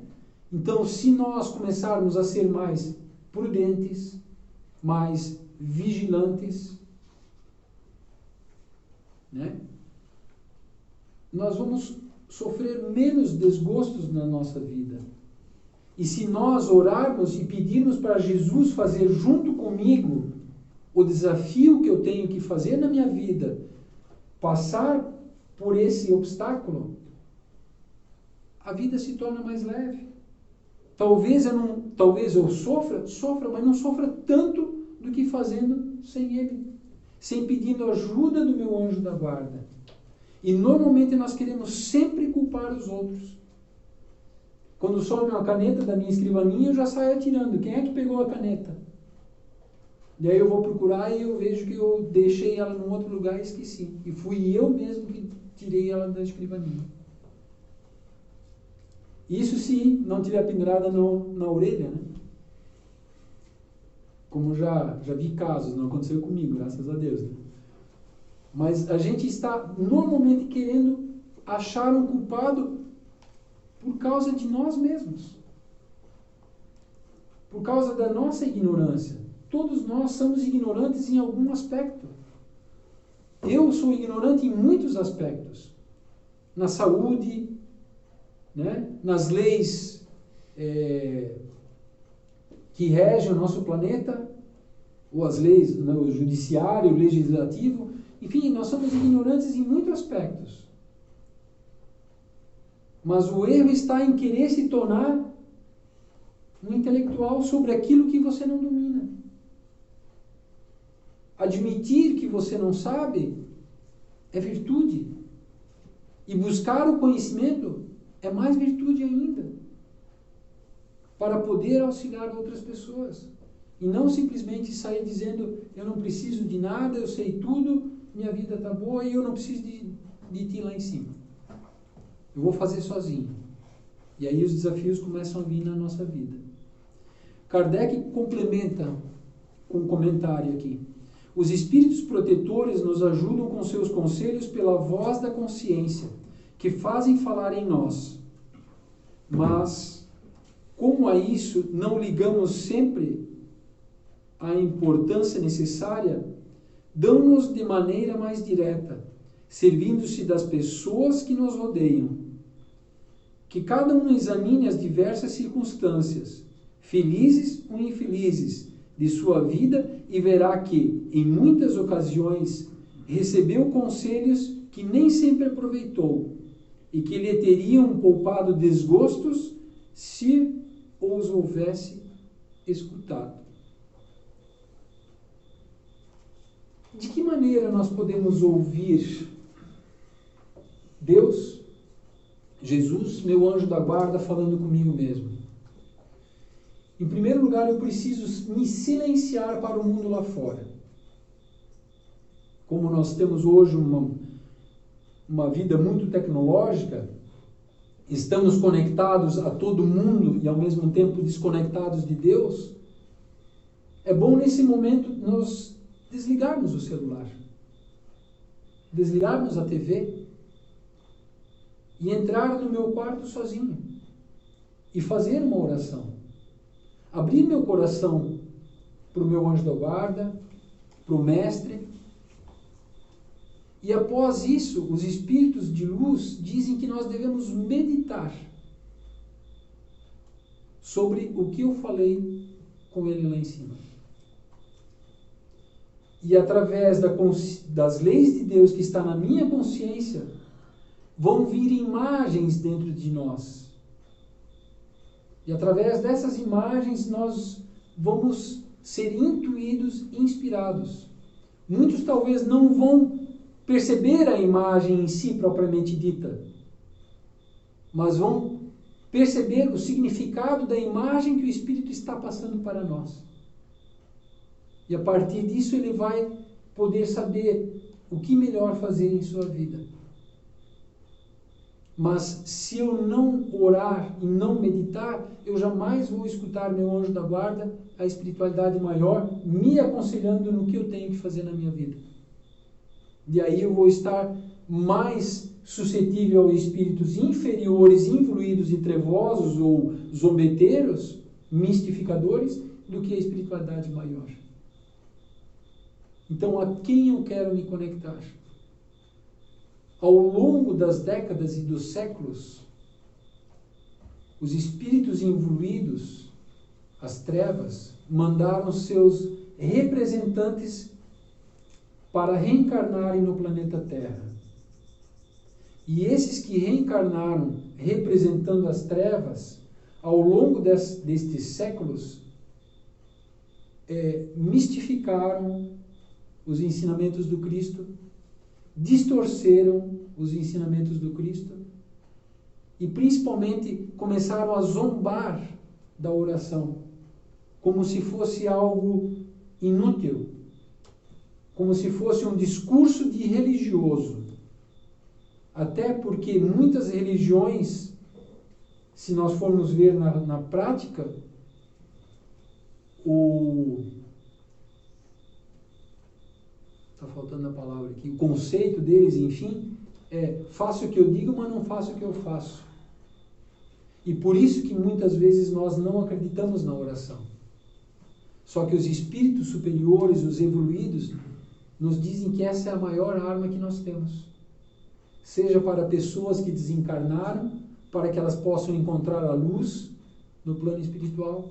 Então, se nós começarmos a ser mais prudentes, mais vigilantes, né, nós vamos sofrer menos desgostos na nossa vida. E se nós orarmos e pedirmos para Jesus fazer junto comigo o desafio que eu tenho que fazer na minha vida, passar por esse obstáculo, a vida se torna mais leve. Talvez eu sofra, mas não sofra tanto do que fazendo sem Ele, sem pedindo ajuda do meu anjo da guarda. E normalmente nós queremos sempre culpar os outros. Quando some uma caneta da minha escrivaninha, eu já saio atirando. Quem é que pegou a caneta? E aí eu vou procurar e eu vejo que eu deixei ela num outro lugar e esqueci. E fui eu mesmo que tirei ela da escrivaninha. Isso se não tiver pendurada na orelha, né? Como já vi casos, não aconteceu comigo, graças a Deus. Né? Mas a gente está normalmente querendo achar um culpado por causa de nós mesmos. Por causa da nossa ignorância. Todos nós somos ignorantes em algum aspecto. Eu sou ignorante em muitos aspectos. Na saúde, né? Nas leis que regem o nosso planeta, ou as leis, né? O judiciário, o legislativo. Enfim, nós somos ignorantes em muitos aspectos. Mas o erro está em querer se tornar um intelectual sobre aquilo que você não domina. Admitir que você não sabe é virtude. E buscar o conhecimento é mais virtude ainda. Para poder auxiliar outras pessoas. E não simplesmente sair dizendo, eu não preciso de nada, eu sei tudo, minha vida está boa e eu não preciso de ti lá em cima. Eu vou fazer sozinho. E aí os desafios começam a vir na nossa vida. Kardec complementa com um comentário aqui. Os espíritos protetores nos ajudam com seus conselhos pela voz da consciência, que fazem falar em nós. Mas, como a isso não ligamos sempre a importância necessária, dão-nos de maneira mais direta, servindo-se das pessoas que nos rodeiam. Que cada um examine as diversas circunstâncias, felizes ou infelizes, de sua vida e verá que, em muitas ocasiões, recebeu conselhos que nem sempre aproveitou e que lhe teriam poupado desgostos se os houvesse escutado. De que maneira nós podemos ouvir Deus, Jesus, meu anjo da guarda, falando comigo mesmo? Em primeiro lugar, eu preciso me silenciar para o mundo lá fora. Como nós temos hoje uma vida muito tecnológica, estamos conectados a todo mundo e ao mesmo tempo desconectados de Deus, é bom nesse momento nós desligarmos o celular, desligarmos a TV e entrar no meu quarto sozinho e fazer uma oração. Abrir meu coração para o meu anjo da guarda, para o mestre. E após isso, os espíritos de luz dizem que nós devemos meditar sobre o que eu falei com Ele lá em cima. E através das leis de Deus que está na minha consciência, vão vir imagens dentro de nós. E através dessas imagens nós vamos ser intuídos, inspirados. Muitos talvez não vão perceber a imagem em si propriamente dita, mas vão perceber o significado da imagem que o Espírito está passando para nós. E a partir disso ele vai poder saber o que melhor fazer em sua vida. Mas se eu não orar e não meditar, eu jamais vou escutar meu anjo da guarda, a espiritualidade maior, me aconselhando no que eu tenho que fazer na minha vida. E aí eu vou estar mais suscetível a espíritos inferiores, influídos e trevosos ou zombeteiros, mistificadores, do que a espiritualidade maior. Então, a quem eu quero me conectar? Ao longo das décadas e dos séculos, os espíritos envolvidos, as trevas, mandaram seus representantes para reencarnarem no planeta Terra. E esses que reencarnaram representando as trevas, ao longo destes séculos, mistificaram os ensinamentos do Cristo, distorceram os ensinamentos do Cristo e principalmente começaram a zombar da oração, como se fosse algo inútil, como se fosse um discurso de religioso. Até porque muitas religiões, se nós formos ver na prática, está faltando a palavra aqui, o conceito deles, enfim, faço o que eu digo, mas não faço o que eu faço. E por isso que muitas vezes nós não acreditamos na oração. Só que os espíritos superiores, os evoluídos, nos dizem que essa é a maior arma que nós temos. Seja para pessoas que desencarnaram, para que elas possam encontrar a luz no plano espiritual,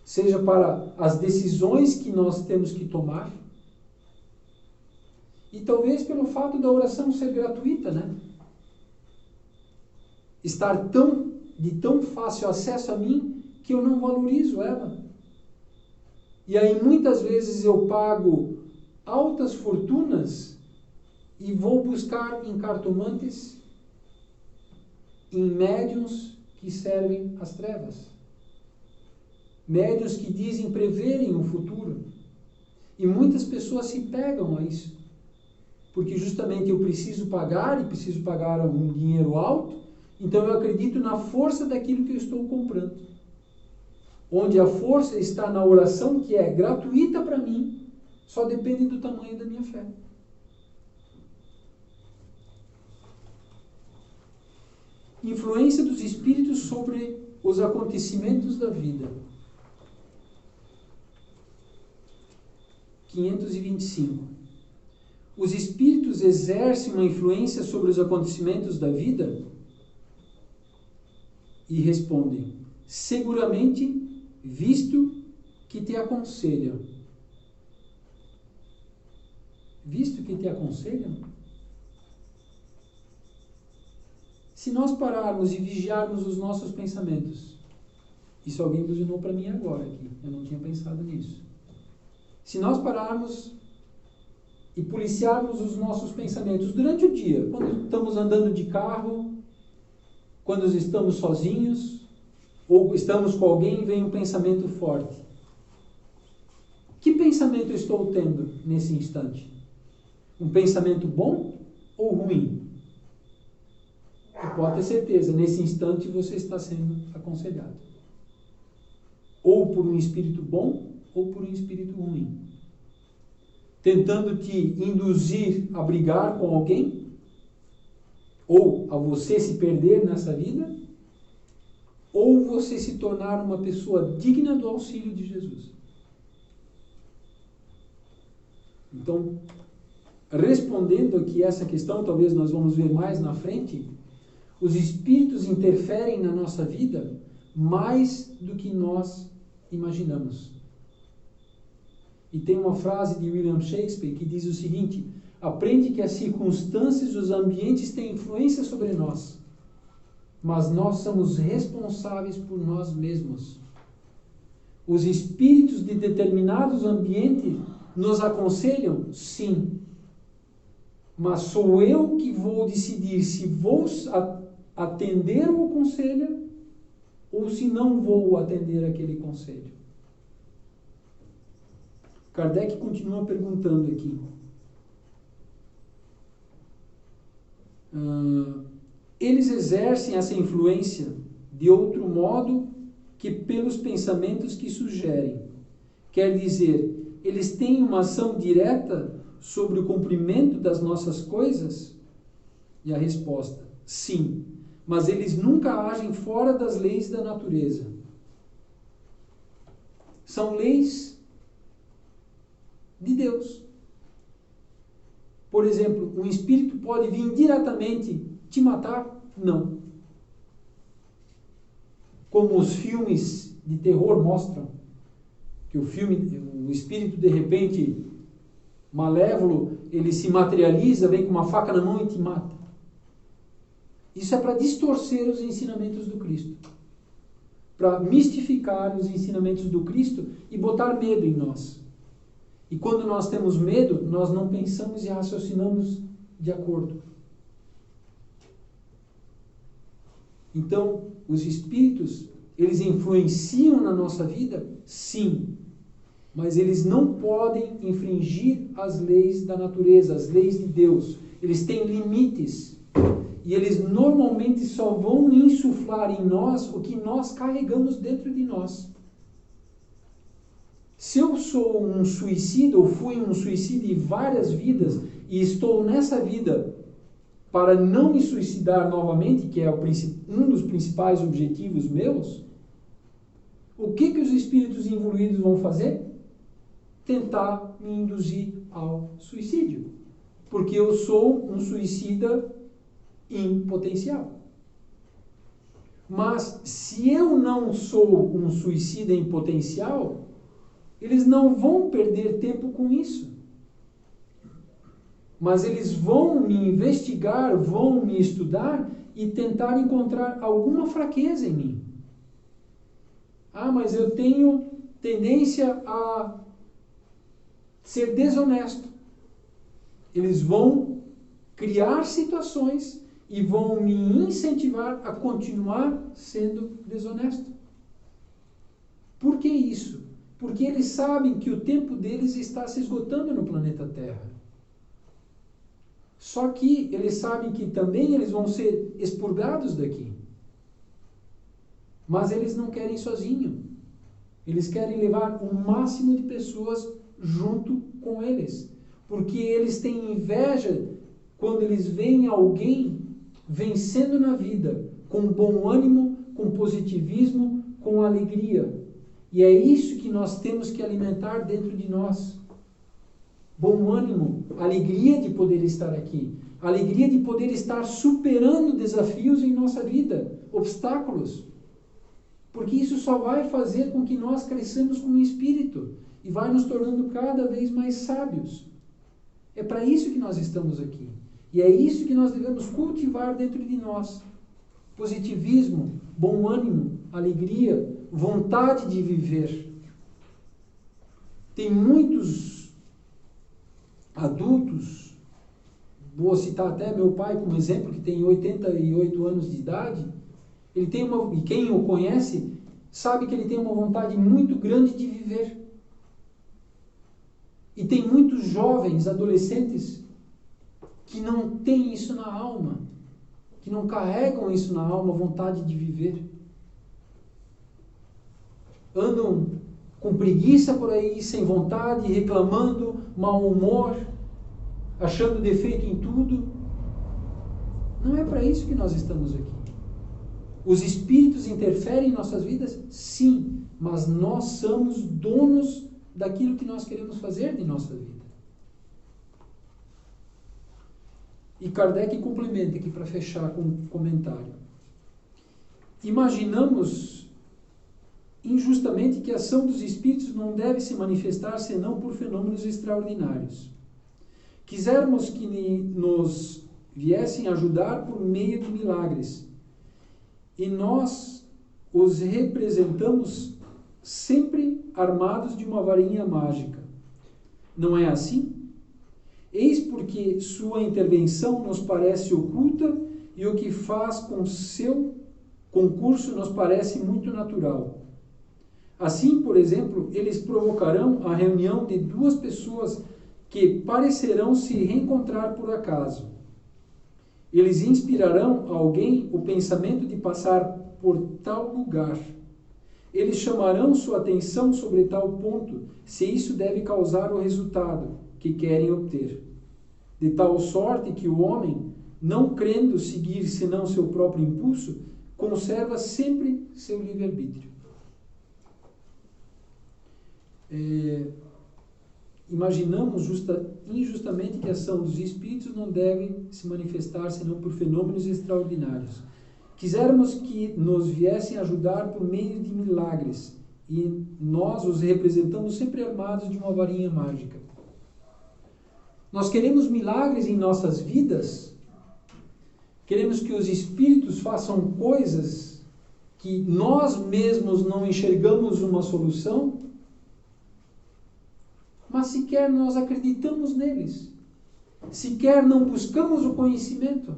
seja para as decisões que nós temos que tomar, e talvez pelo fato da oração ser gratuita, né? Estar de tão fácil acesso a mim, que eu não valorizo ela. E aí muitas vezes eu pago altas fortunas e vou buscar em cartomantes, em médiuns que servem às trevas. Médiuns que dizem preverem o futuro. E muitas pessoas se pegam a isso. Porque justamente eu preciso pagar, e preciso pagar um dinheiro alto, então eu acredito na força daquilo que eu estou comprando. Onde a força está na oração, que é gratuita para mim, só depende do tamanho da minha fé. Influência dos espíritos sobre os acontecimentos da vida. 525. Os espíritos exercem uma influência sobre os acontecimentos da vida? E respondem, seguramente, visto que te aconselham. Visto que te aconselham? Se nós pararmos e vigiarmos os nossos pensamentos, isso alguém buzinou para mim agora aqui, eu não tinha pensado nisso. Se nós pararmos e policiarmos os nossos pensamentos durante o dia, quando estamos andando de carro, quando estamos sozinhos, ou estamos com alguém e vem um pensamento forte. Que pensamento eu estou tendo nesse instante? Um pensamento bom ou ruim? Você pode ter certeza, nesse instante você está sendo aconselhado. Ou por um espírito bom, ou por um espírito ruim. Tentando te induzir a brigar com alguém, ou a você se perder nessa vida, ou você se tornar uma pessoa digna do auxílio de Jesus. Então, respondendo aqui essa questão, talvez nós vamos ver mais na frente, os espíritos interferem na nossa vida mais do que nós imaginamos. E tem uma frase de William Shakespeare que diz o seguinte: aprende que as circunstâncias e os ambientes têm influência sobre nós, mas nós somos responsáveis por nós mesmos. Os espíritos de determinados ambientes nos aconselham? Sim. Mas sou eu que vou decidir se vou atender ao conselho ou se não vou atender aquele conselho. Kardec continua perguntando aqui. Eles exercem essa influência de outro modo que pelos pensamentos que sugerem. Quer dizer, eles têm uma ação direta sobre o cumprimento das nossas coisas? E a resposta, sim, mas eles nunca agem fora das leis da natureza. São leis de Deus. Por exemplo, um espírito pode vir diretamente te matar? Não. Como os filmes de terror mostram, que o espírito de repente malévolo, ele se materializa, vem com uma faca na mão e te mata. Isso é para distorcer os ensinamentos do Cristo. Para mistificar os ensinamentos do Cristo e botar medo em nós. E quando nós temos medo, nós não pensamos e raciocinamos de acordo. Então, os espíritos, eles influenciam na nossa vida? Sim. Mas eles não podem infringir as leis da natureza, as leis de Deus. Eles têm limites. E eles normalmente só vão insuflar em nós o que nós carregamos dentro de nós. Se eu sou um suicida, ou fui um suicida em várias vidas, e estou nessa vida para não me suicidar novamente, que é um dos principais objetivos meus, o que os espíritos evoluídos vão fazer? Tentar me induzir ao suicídio. Porque eu sou um suicida em potencial. Mas se eu não sou um suicida em potencial, eles não vão perder tempo com isso. Mas eles vão me investigar, vão me estudar e tentar encontrar alguma fraqueza em mim. Ah, mas eu tenho tendência a ser desonesto. Eles vão criar situações e vão me incentivar a continuar sendo desonesto. Por que isso? Porque eles sabem que o tempo deles está se esgotando no planeta Terra. Só que eles sabem que também eles vão ser expurgados daqui. Mas eles não querem sozinho. Eles querem levar o máximo de pessoas junto com eles. Porque eles têm inveja quando eles veem alguém vencendo na vida, com bom ânimo, com positivismo, com alegria. E é isso que nós temos que alimentar dentro de nós. Bom ânimo, alegria de poder estar aqui, alegria de poder estar superando desafios em nossa vida, obstáculos. Porque isso só vai fazer com que nós cresçamos como espírito e vai nos tornando cada vez mais sábios. É para isso que nós estamos aqui. E é isso que nós devemos cultivar dentro de nós. Positivismo, bom ânimo, alegria, vontade de viver. Tem muitos adultos, vou citar até meu pai como exemplo, que tem 88 anos de idade, e quem o conhece sabe que ele tem uma vontade muito grande de viver. E tem muitos jovens, adolescentes, que não têm isso na alma, que não carregam isso na alma, vontade de viver. Andam com preguiça por aí, sem vontade, reclamando, mau humor, achando defeito em tudo. Não é para isso que nós estamos aqui. Os espíritos interferem em nossas vidas? Sim, mas nós somos donos daquilo que nós queremos fazer de nossa vida. E Kardec complementa aqui para fechar com um comentário. Imaginamos injustamente que a ação dos espíritos não deve se manifestar senão por fenômenos extraordinários. Quisermos que nos viessem ajudar por meio de milagres, e nós os representamos sempre armados de uma varinha mágica. Não é assim? Eis porque sua intervenção nos parece oculta e o que faz com seu concurso nos parece muito natural. Assim, por exemplo, eles provocarão a reunião de duas pessoas que parecerão se reencontrar por acaso. Eles inspirarão a alguém o pensamento de passar por tal lugar. Eles chamarão sua atenção sobre tal ponto, se isso deve causar o resultado que querem obter. De tal sorte que o homem, não crendo seguir senão seu próprio impulso, conserva sempre seu livre-arbítrio. Imaginamos injustamente que a ação dos espíritos não deve se manifestar senão por fenômenos extraordinários. Quisermos que nos viessem ajudar por meio de milagres, e nós os representamos sempre armados de uma varinha mágica. Nós queremos milagres em nossas vidas, queremos que os espíritos façam coisas que nós mesmos não enxergamos uma solução, mas sequer nós acreditamos neles, sequer não buscamos o conhecimento.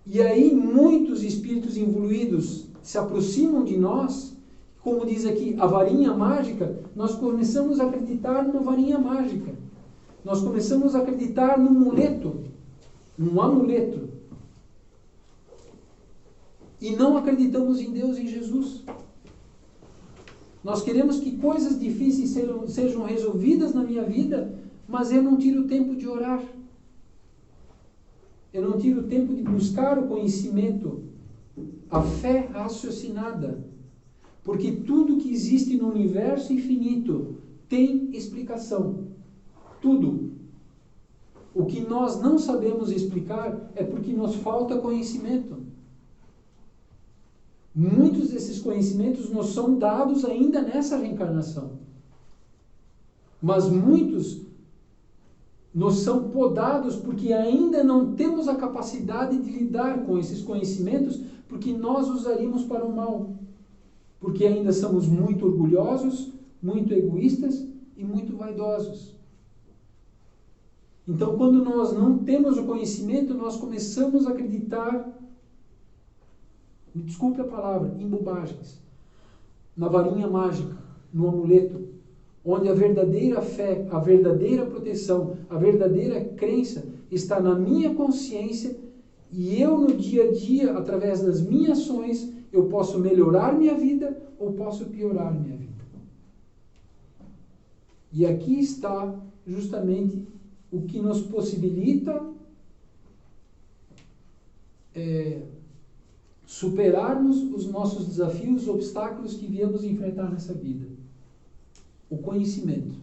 E aí muitos espíritos evoluídos se aproximam de nós, como diz aqui, a varinha mágica, nós começamos a acreditar numa varinha mágica. Nós começamos a acreditar num amuleto. E não acreditamos em Deus, em Jesus. Nós queremos que coisas difíceis sejam resolvidas na minha vida, mas eu não tiro o tempo de orar. Eu não tiro o tempo de buscar o conhecimento, a fé raciocinada. Porque tudo que existe no universo infinito tem explicação. Tudo. O que nós não sabemos explicar é porque nos falta conhecimento. Muitos desses conhecimentos nos são dados ainda nessa reencarnação. Mas muitos nos são podados porque ainda não temos a capacidade de lidar com esses conhecimentos, porque nós usaríamos para o mal. Porque ainda somos muito orgulhosos, muito egoístas e muito vaidosos. Então, quando nós não temos o conhecimento, nós começamos a acreditar, me desculpe a palavra, em bobagens, na varinha mágica, no amuleto, onde a verdadeira fé, a verdadeira proteção, a verdadeira crença está na minha consciência e eu no dia a dia, através das minhas ações, eu posso melhorar minha vida ou posso piorar minha vida. E aqui está justamente o que nos possibilita superarmos os nossos desafios, os obstáculos que viemos enfrentar nessa vida. O conhecimento.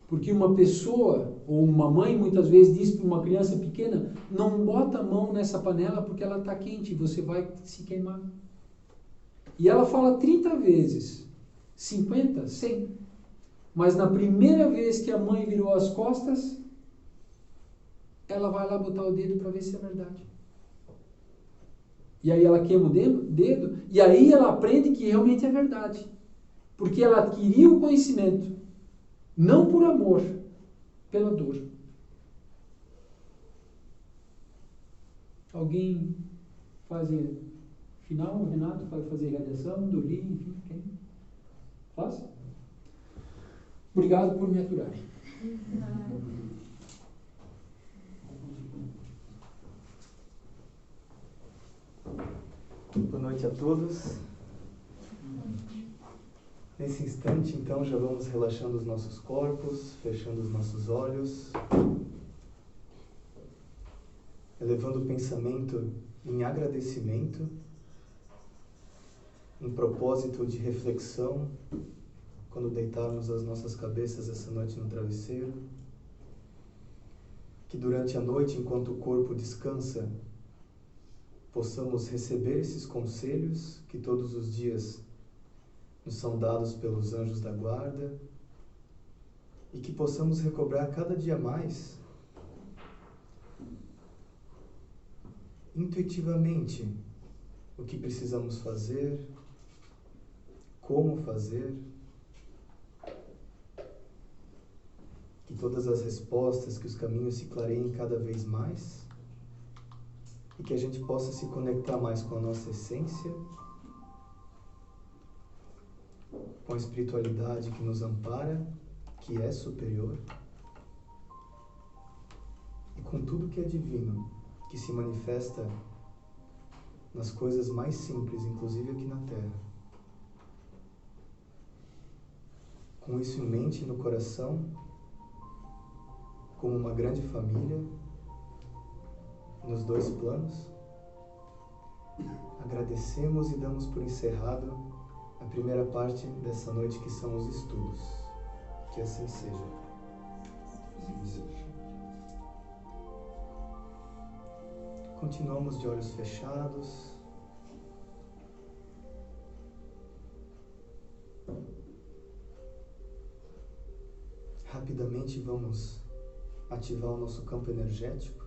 Porque uma pessoa, ou uma mãe, muitas vezes diz para uma criança pequena, não bota a mão nessa panela porque ela está quente e você vai se queimar. E ela fala 30 vezes, 50, 100. Mas na primeira vez que a mãe virou as costas, ela vai lá botar o dedo para ver se é verdade. E aí ela queima o dedo, e aí ela aprende que realmente é verdade. Porque ela adquiriu o conhecimento, não por amor, pela dor. Alguém faz final? O Renato vai fazer radiação, dormir, enfim, quem? Faz? Obrigado por me aturarem. Boa noite a todos. Nesse instante, então, já vamos relaxando os nossos corpos, fechando os nossos olhos, elevando o pensamento em agradecimento, em propósito de reflexão, quando deitarmos as nossas cabeças essa noite no travesseiro, que durante a noite, enquanto o corpo descansa, possamos receber esses conselhos que todos os dias nos são dados pelos anjos da guarda e que possamos recobrar cada dia mais intuitivamente o que precisamos fazer, como fazer, que todas as respostas, que os caminhos se clareiem cada vez mais e que a gente possa se conectar mais com a nossa essência, com a espiritualidade que nos ampara, que é superior, e com tudo que é divino, que se manifesta nas coisas mais simples, inclusive aqui na Terra. Com isso em mente e no coração, como uma grande família, nos dois planos, agradecemos e damos por encerrado a primeira parte dessa noite, que são os estudos. Que assim seja. Continuamos de olhos fechados. Rapidamente vamos ativar o nosso campo energético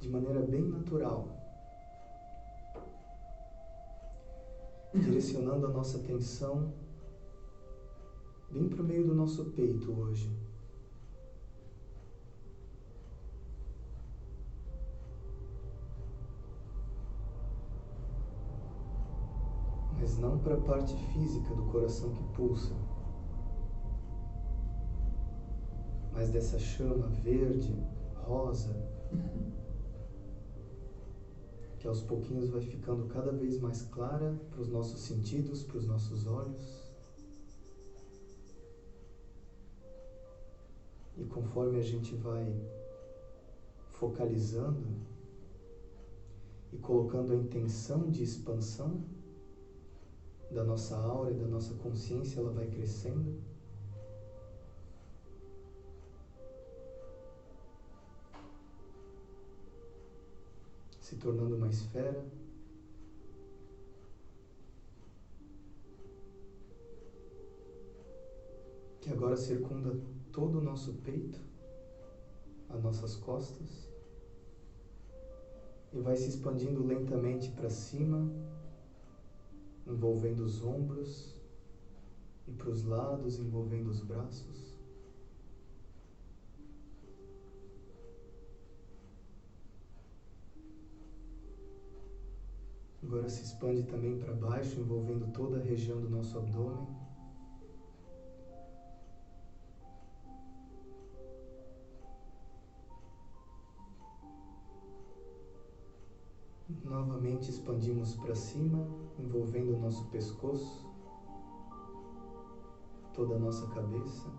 de maneira bem natural, direcionando a nossa atenção bem para o meio do nosso peito hoje. Mas não para a parte física do coração que pulsa, mas dessa chama verde, rosa, que aos pouquinhos vai ficando cada vez mais clara para os nossos sentidos, para os nossos olhos. E conforme a gente vai focalizando e colocando a intenção de expansão da nossa aura e da nossa consciência, ela vai crescendo. Se tornando uma esfera. Que agora circunda todo o nosso peito, as nossas costas, e vai se expandindo lentamente para cima, envolvendo os ombros, e para os lados, envolvendo os braços. Agora se expande também para baixo, envolvendo toda a região do nosso abdômen. Novamente expandimos para cima, envolvendo o nosso pescoço, toda a nossa cabeça,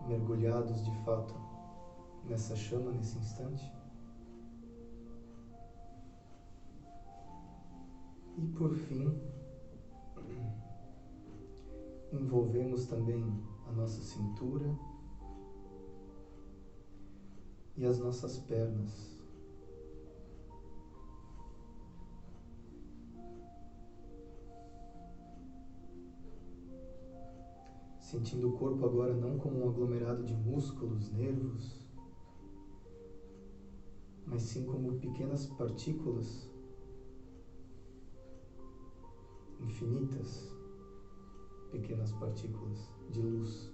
mergulhados de fato nessa chama nesse instante. E por fim, envolvemos também a nossa cintura e as nossas pernas. Sentindo o corpo agora não como um aglomerado de músculos, nervos, mas sim como pequenas partículas infinitas, pequenas partículas de luz.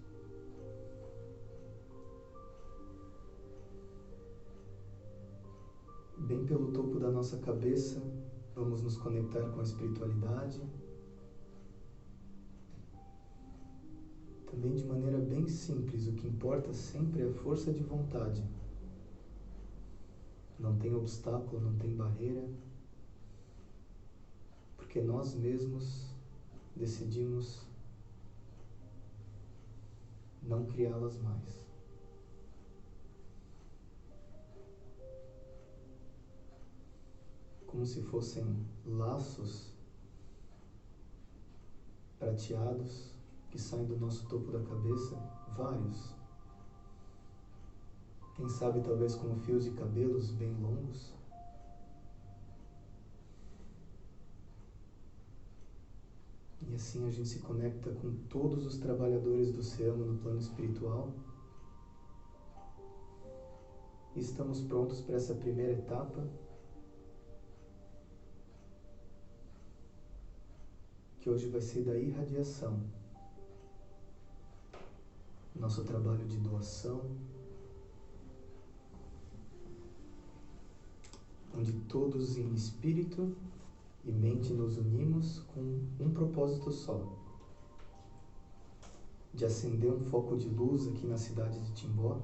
Bem pelo topo da nossa cabeça, vamos nos conectar com a espiritualidade. Também de maneira bem simples, o que importa sempre é a força de vontade. Não tem obstáculo, não tem barreira, porque nós mesmos decidimos não criá-las mais. Como se fossem laços prateados que saem do nosso topo da cabeça, vários. Quem sabe talvez com fios de cabelos bem longos. E assim a gente se conecta com todos os trabalhadores do oceano no plano espiritual. E estamos prontos para essa primeira etapa, que hoje vai ser da irradiação. Nosso trabalho de doação, onde todos em espírito e mente nos unimos com um propósito só: de acender um foco de luz aqui na cidade de Timbó,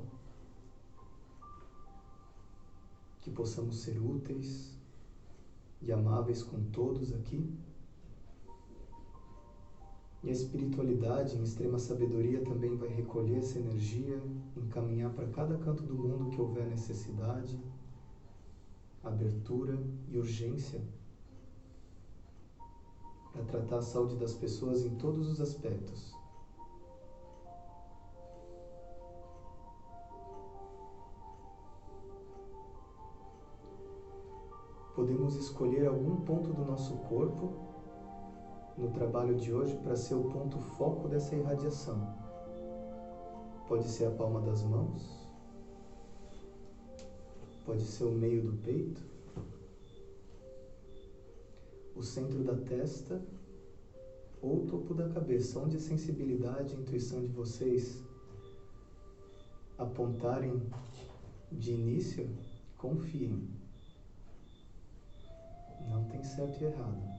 que possamos ser úteis e amáveis com todos aqui. E a espiritualidade, em extrema sabedoria, também vai recolher essa energia, encaminhar para cada canto do mundo que houver necessidade, abertura e urgência, para tratar a saúde das pessoas em todos os aspectos. Podemos escolher algum ponto do nosso corpo no trabalho de hoje para ser o ponto foco dessa irradiação. Pode ser a palma das mãos, pode ser o meio do peito, o centro da testa ou o topo da cabeça, onde a sensibilidade e a intuição de vocês apontarem de início. Confiem. Não tem certo e errado.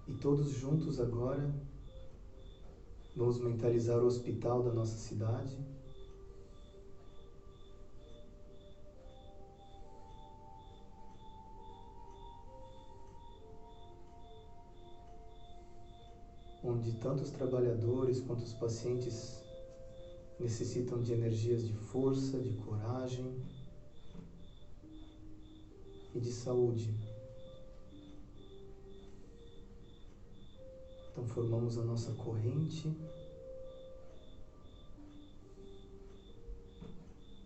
E todos juntos agora vamos mentalizar o hospital da nossa cidade. Onde tanto os trabalhadores quanto os pacientes necessitam de energias de força, de coragem e de saúde. Então formamos a nossa corrente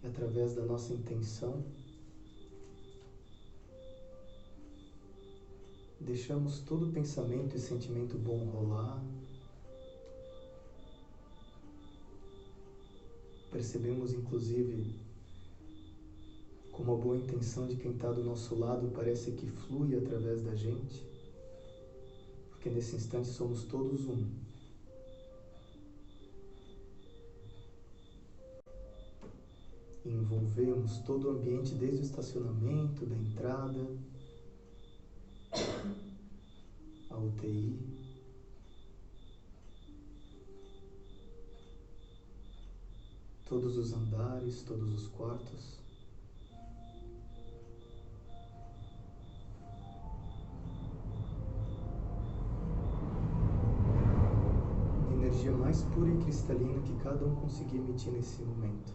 e através da nossa intenção deixamos todo pensamento e sentimento bom rolar. Percebemos inclusive como a boa intenção de quem está do nosso lado parece que flui através da gente. Porque nesse instante somos todos um. E envolvemos todo o ambiente, desde o estacionamento, da entrada, a UTI, todos os andares, todos os quartos. Energia mais pura e cristalina que cada um conseguir emitir nesse momento.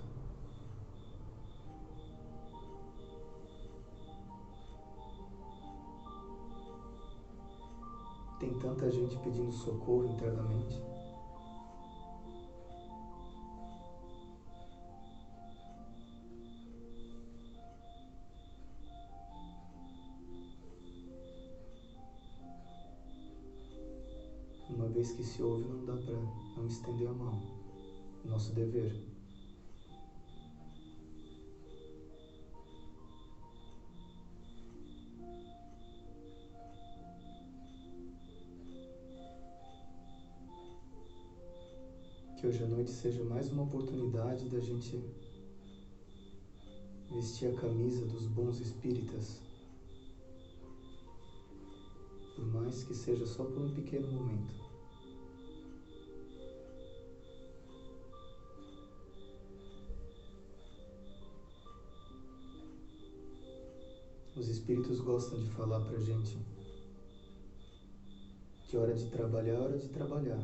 Tem tanta gente pedindo socorro internamente. Uma vez que se ouve, não dá para não estender a mão. Nosso dever. Que hoje à noite seja mais uma oportunidade da gente vestir a camisa dos bons espíritas. Por mais que seja só por um pequeno momento. Os espíritos gostam de falar pra gente que hora de trabalhar é hora de trabalhar.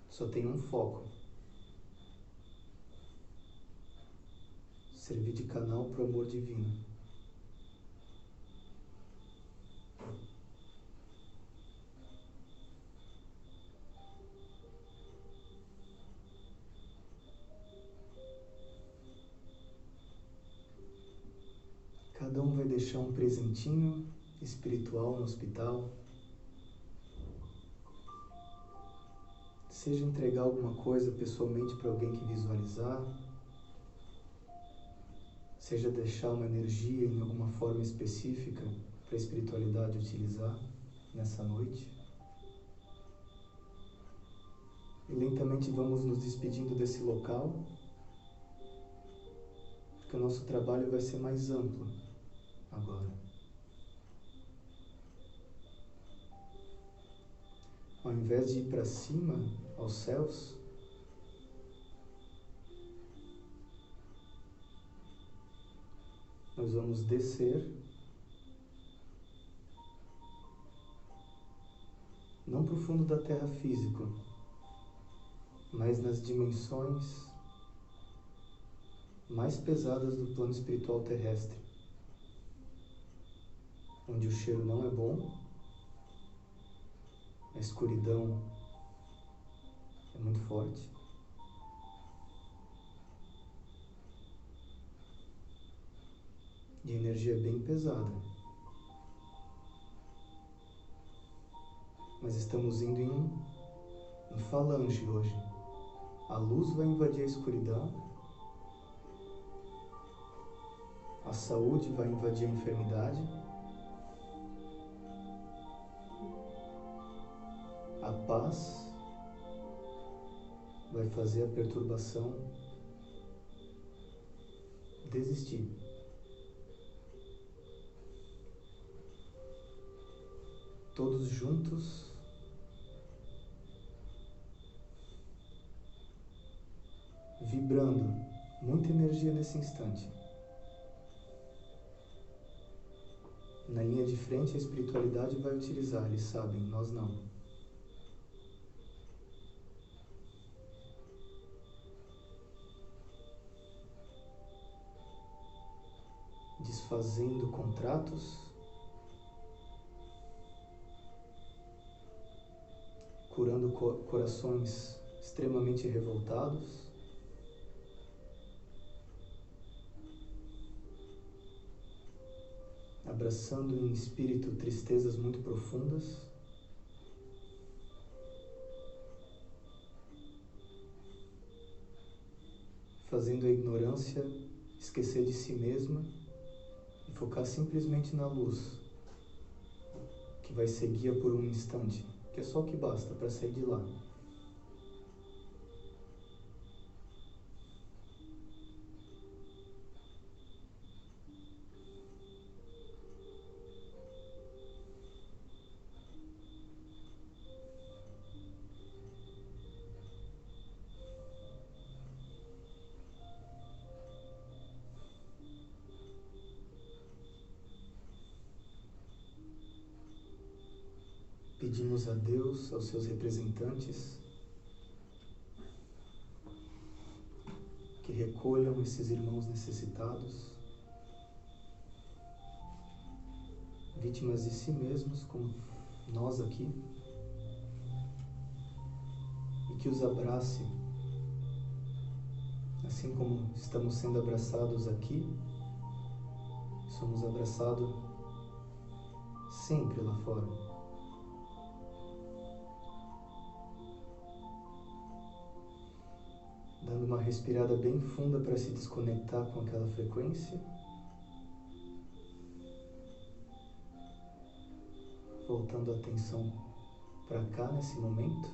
Só tem um foco: servir de canal para o amor divino. Cada um vai deixar um presentinho espiritual no hospital. Seja entregar alguma coisa pessoalmente para alguém que visualizar, seja deixar uma energia em alguma forma específica para a espiritualidade utilizar nessa noite. E lentamente vamos nos despedindo desse local, porque o nosso trabalho vai ser mais amplo agora. Ao invés de ir para cima, aos céus, nós vamos descer, não para o fundo da Terra físico, mas nas dimensões mais pesadas do plano espiritual terrestre, onde o cheiro não é bom, a escuridão é muito forte, e a energia é bem pesada. Mas estamos indo em falange hoje. A luz vai invadir a escuridão, a saúde vai invadir a enfermidade, a paz vai fazer a perturbação desistir. Todos juntos, vibrando muita energia nesse instante. Na linha de frente, a espiritualidade vai utilizar, eles sabem, nós não. Desfazendo contratos, curando corações extremamente revoltados, abraçando em espírito tristezas muito profundas, fazendo a ignorância esquecer de si mesma e focar simplesmente na luz, que vai ser guia por um instante, que é só o que basta para sair de lá. Pedimos a Deus, aos seus representantes, que recolham esses irmãos necessitados, vítimas de si mesmos, como nós aqui, e que os abrace, assim como estamos sendo abraçados aqui, somos abraçados sempre lá fora. Dando uma respirada bem funda para se desconectar com aquela frequência. Voltando a atenção para cá nesse momento.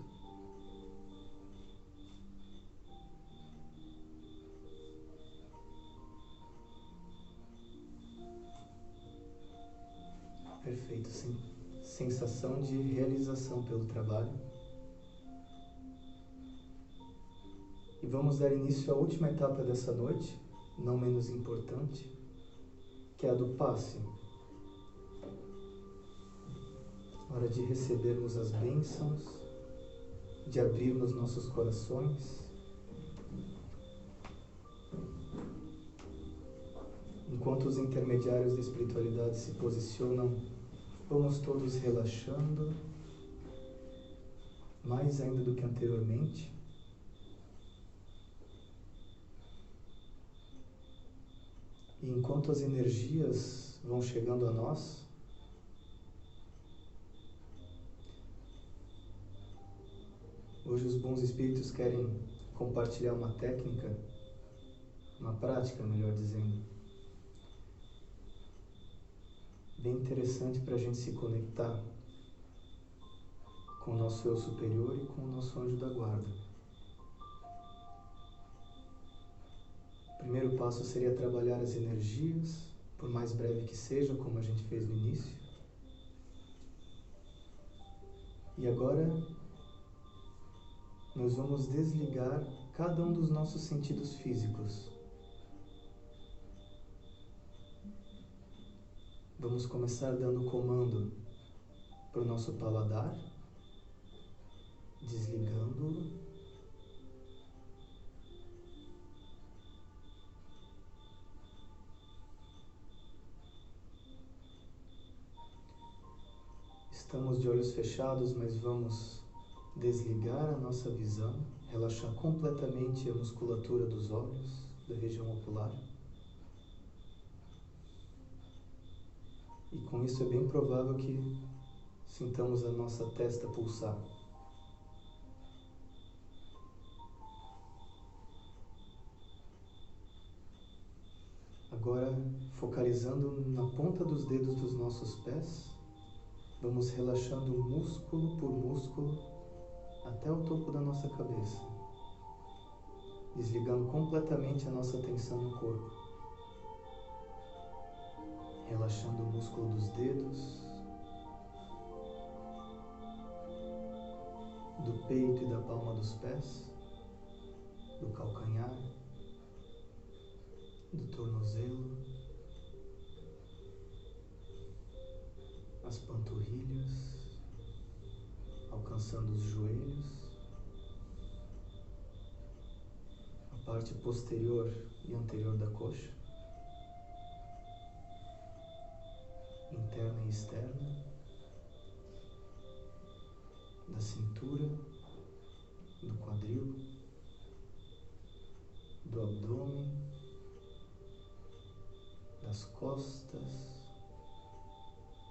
Perfeito, sensação de realização pelo trabalho. E vamos dar início à última etapa dessa noite, não menos importante, que é a do passe. Hora de recebermos as bênçãos, de abrirmos nossos corações. Enquanto os intermediários da espiritualidade se posicionam, vamos todos relaxando, mais ainda do que anteriormente. E enquanto as energias vão chegando a nós, hoje os bons espíritos querem compartilhar uma técnica, uma prática, melhor dizendo, bem interessante para a gente se conectar com o nosso eu superior e com o nosso anjo da guarda. O primeiro passo seria trabalhar as energias, por mais breve que seja, como a gente fez no início. E agora nós vamos desligar cada um dos nossos sentidos físicos. Vamos começar dando comando para o nosso paladar, desligando-o. Estamos de olhos fechados, mas vamos desligar a nossa visão, relaxar completamente a musculatura dos olhos, da região ocular. E com isso é bem provável que sintamos a nossa testa pulsar. Agora, focalizando na ponta dos dedos dos nossos pés, vamos relaxando músculo por músculo até o topo da nossa cabeça, desligando completamente a nossa tensão no corpo. Relaxando o músculo dos dedos, do peito e da palma dos pés, do calcanhar, do tornozelo, as panturrilhas, alcançando os joelhos, a parte posterior e anterior da coxa, interna e externa, da cintura, do quadril, do abdômen, das costas,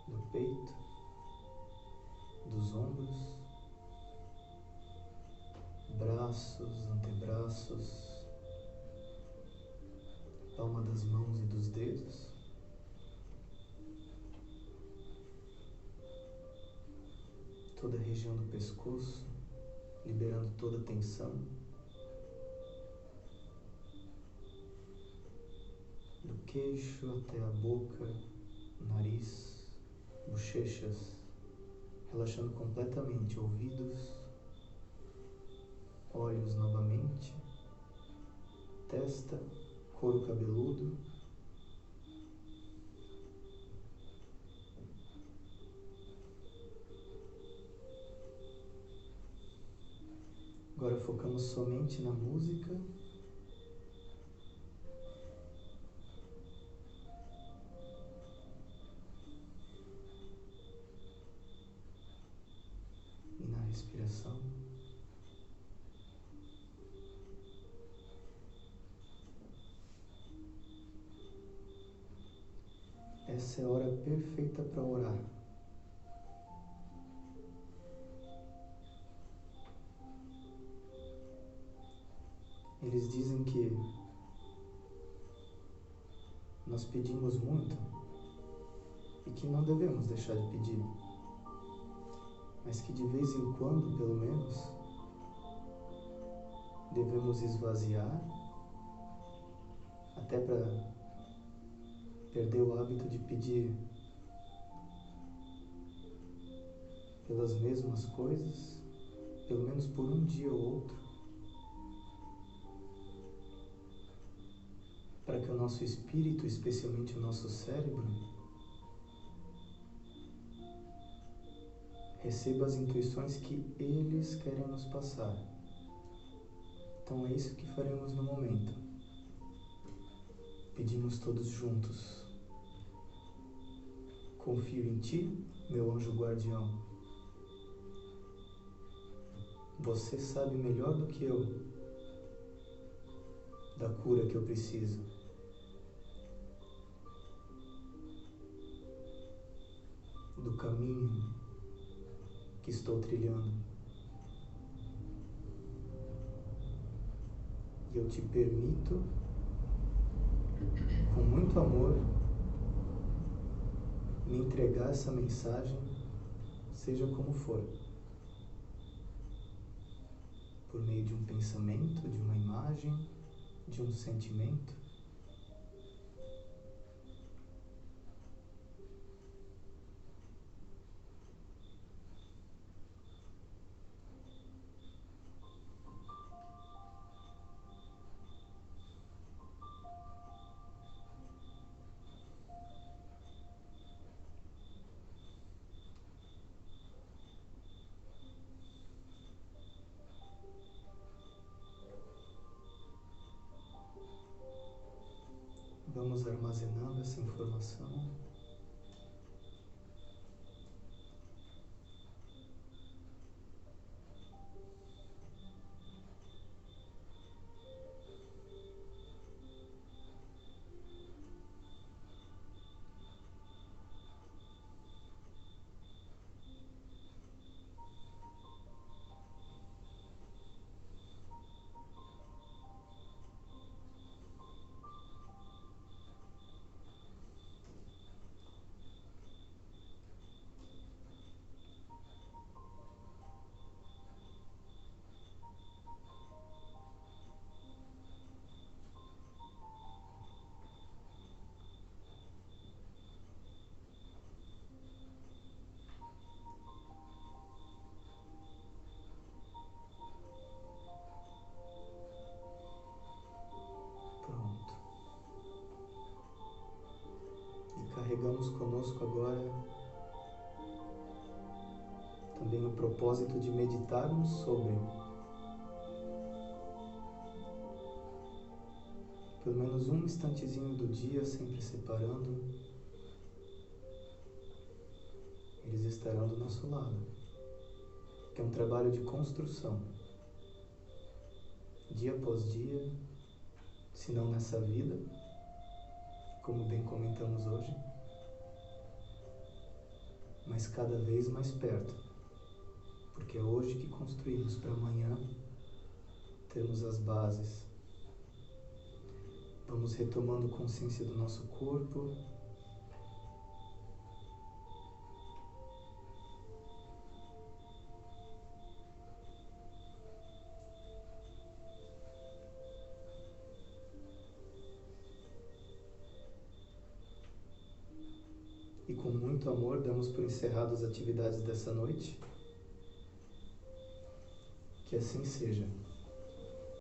do peito, dos ombros, braços, antebraços, palma das mãos e dos dedos, toda a região do pescoço, liberando toda a tensão, do queixo até a boca, nariz, bochechas, relaxando completamente ouvidos, olhos novamente, testa, couro cabeludo, agora focamos somente na música. E na respiração. Essa é a hora perfeita para orar. Eles dizem que nós pedimos muito e que não devemos deixar de pedir, mas que de vez em quando, pelo menos, devemos esvaziar, até para perder o hábito de pedir pelas mesmas coisas, pelo menos por um dia ou outro, para que o nosso espírito, especialmente o nosso cérebro, receba as intuições que eles querem nos passar. Então é isso que faremos no momento. Pedimos todos juntos. Confio em ti, meu anjo guardião. Você sabe melhor do que eu da cura que eu preciso. do caminho que estou trilhando. E eu te permito, com muito amor, me entregar essa mensagem, seja como for. Por meio de um pensamento, de uma imagem, de um sentimento. Vamos armazenando essa informação. Pronto. E carregamos conosco agora também o propósito de meditarmos sobre pelo menos um instantezinho do dia, sempre separando, eles estarão do nosso lado, que é um trabalho de construção, dia após dia, se não nessa vida, como bem comentamos hoje, mas cada vez mais perto, porque é hoje que construímos para amanhã termos as bases. Vamos retomando consciência do nosso corpo. E com muito amor damos por encerradas as atividades dessa noite. Que assim seja.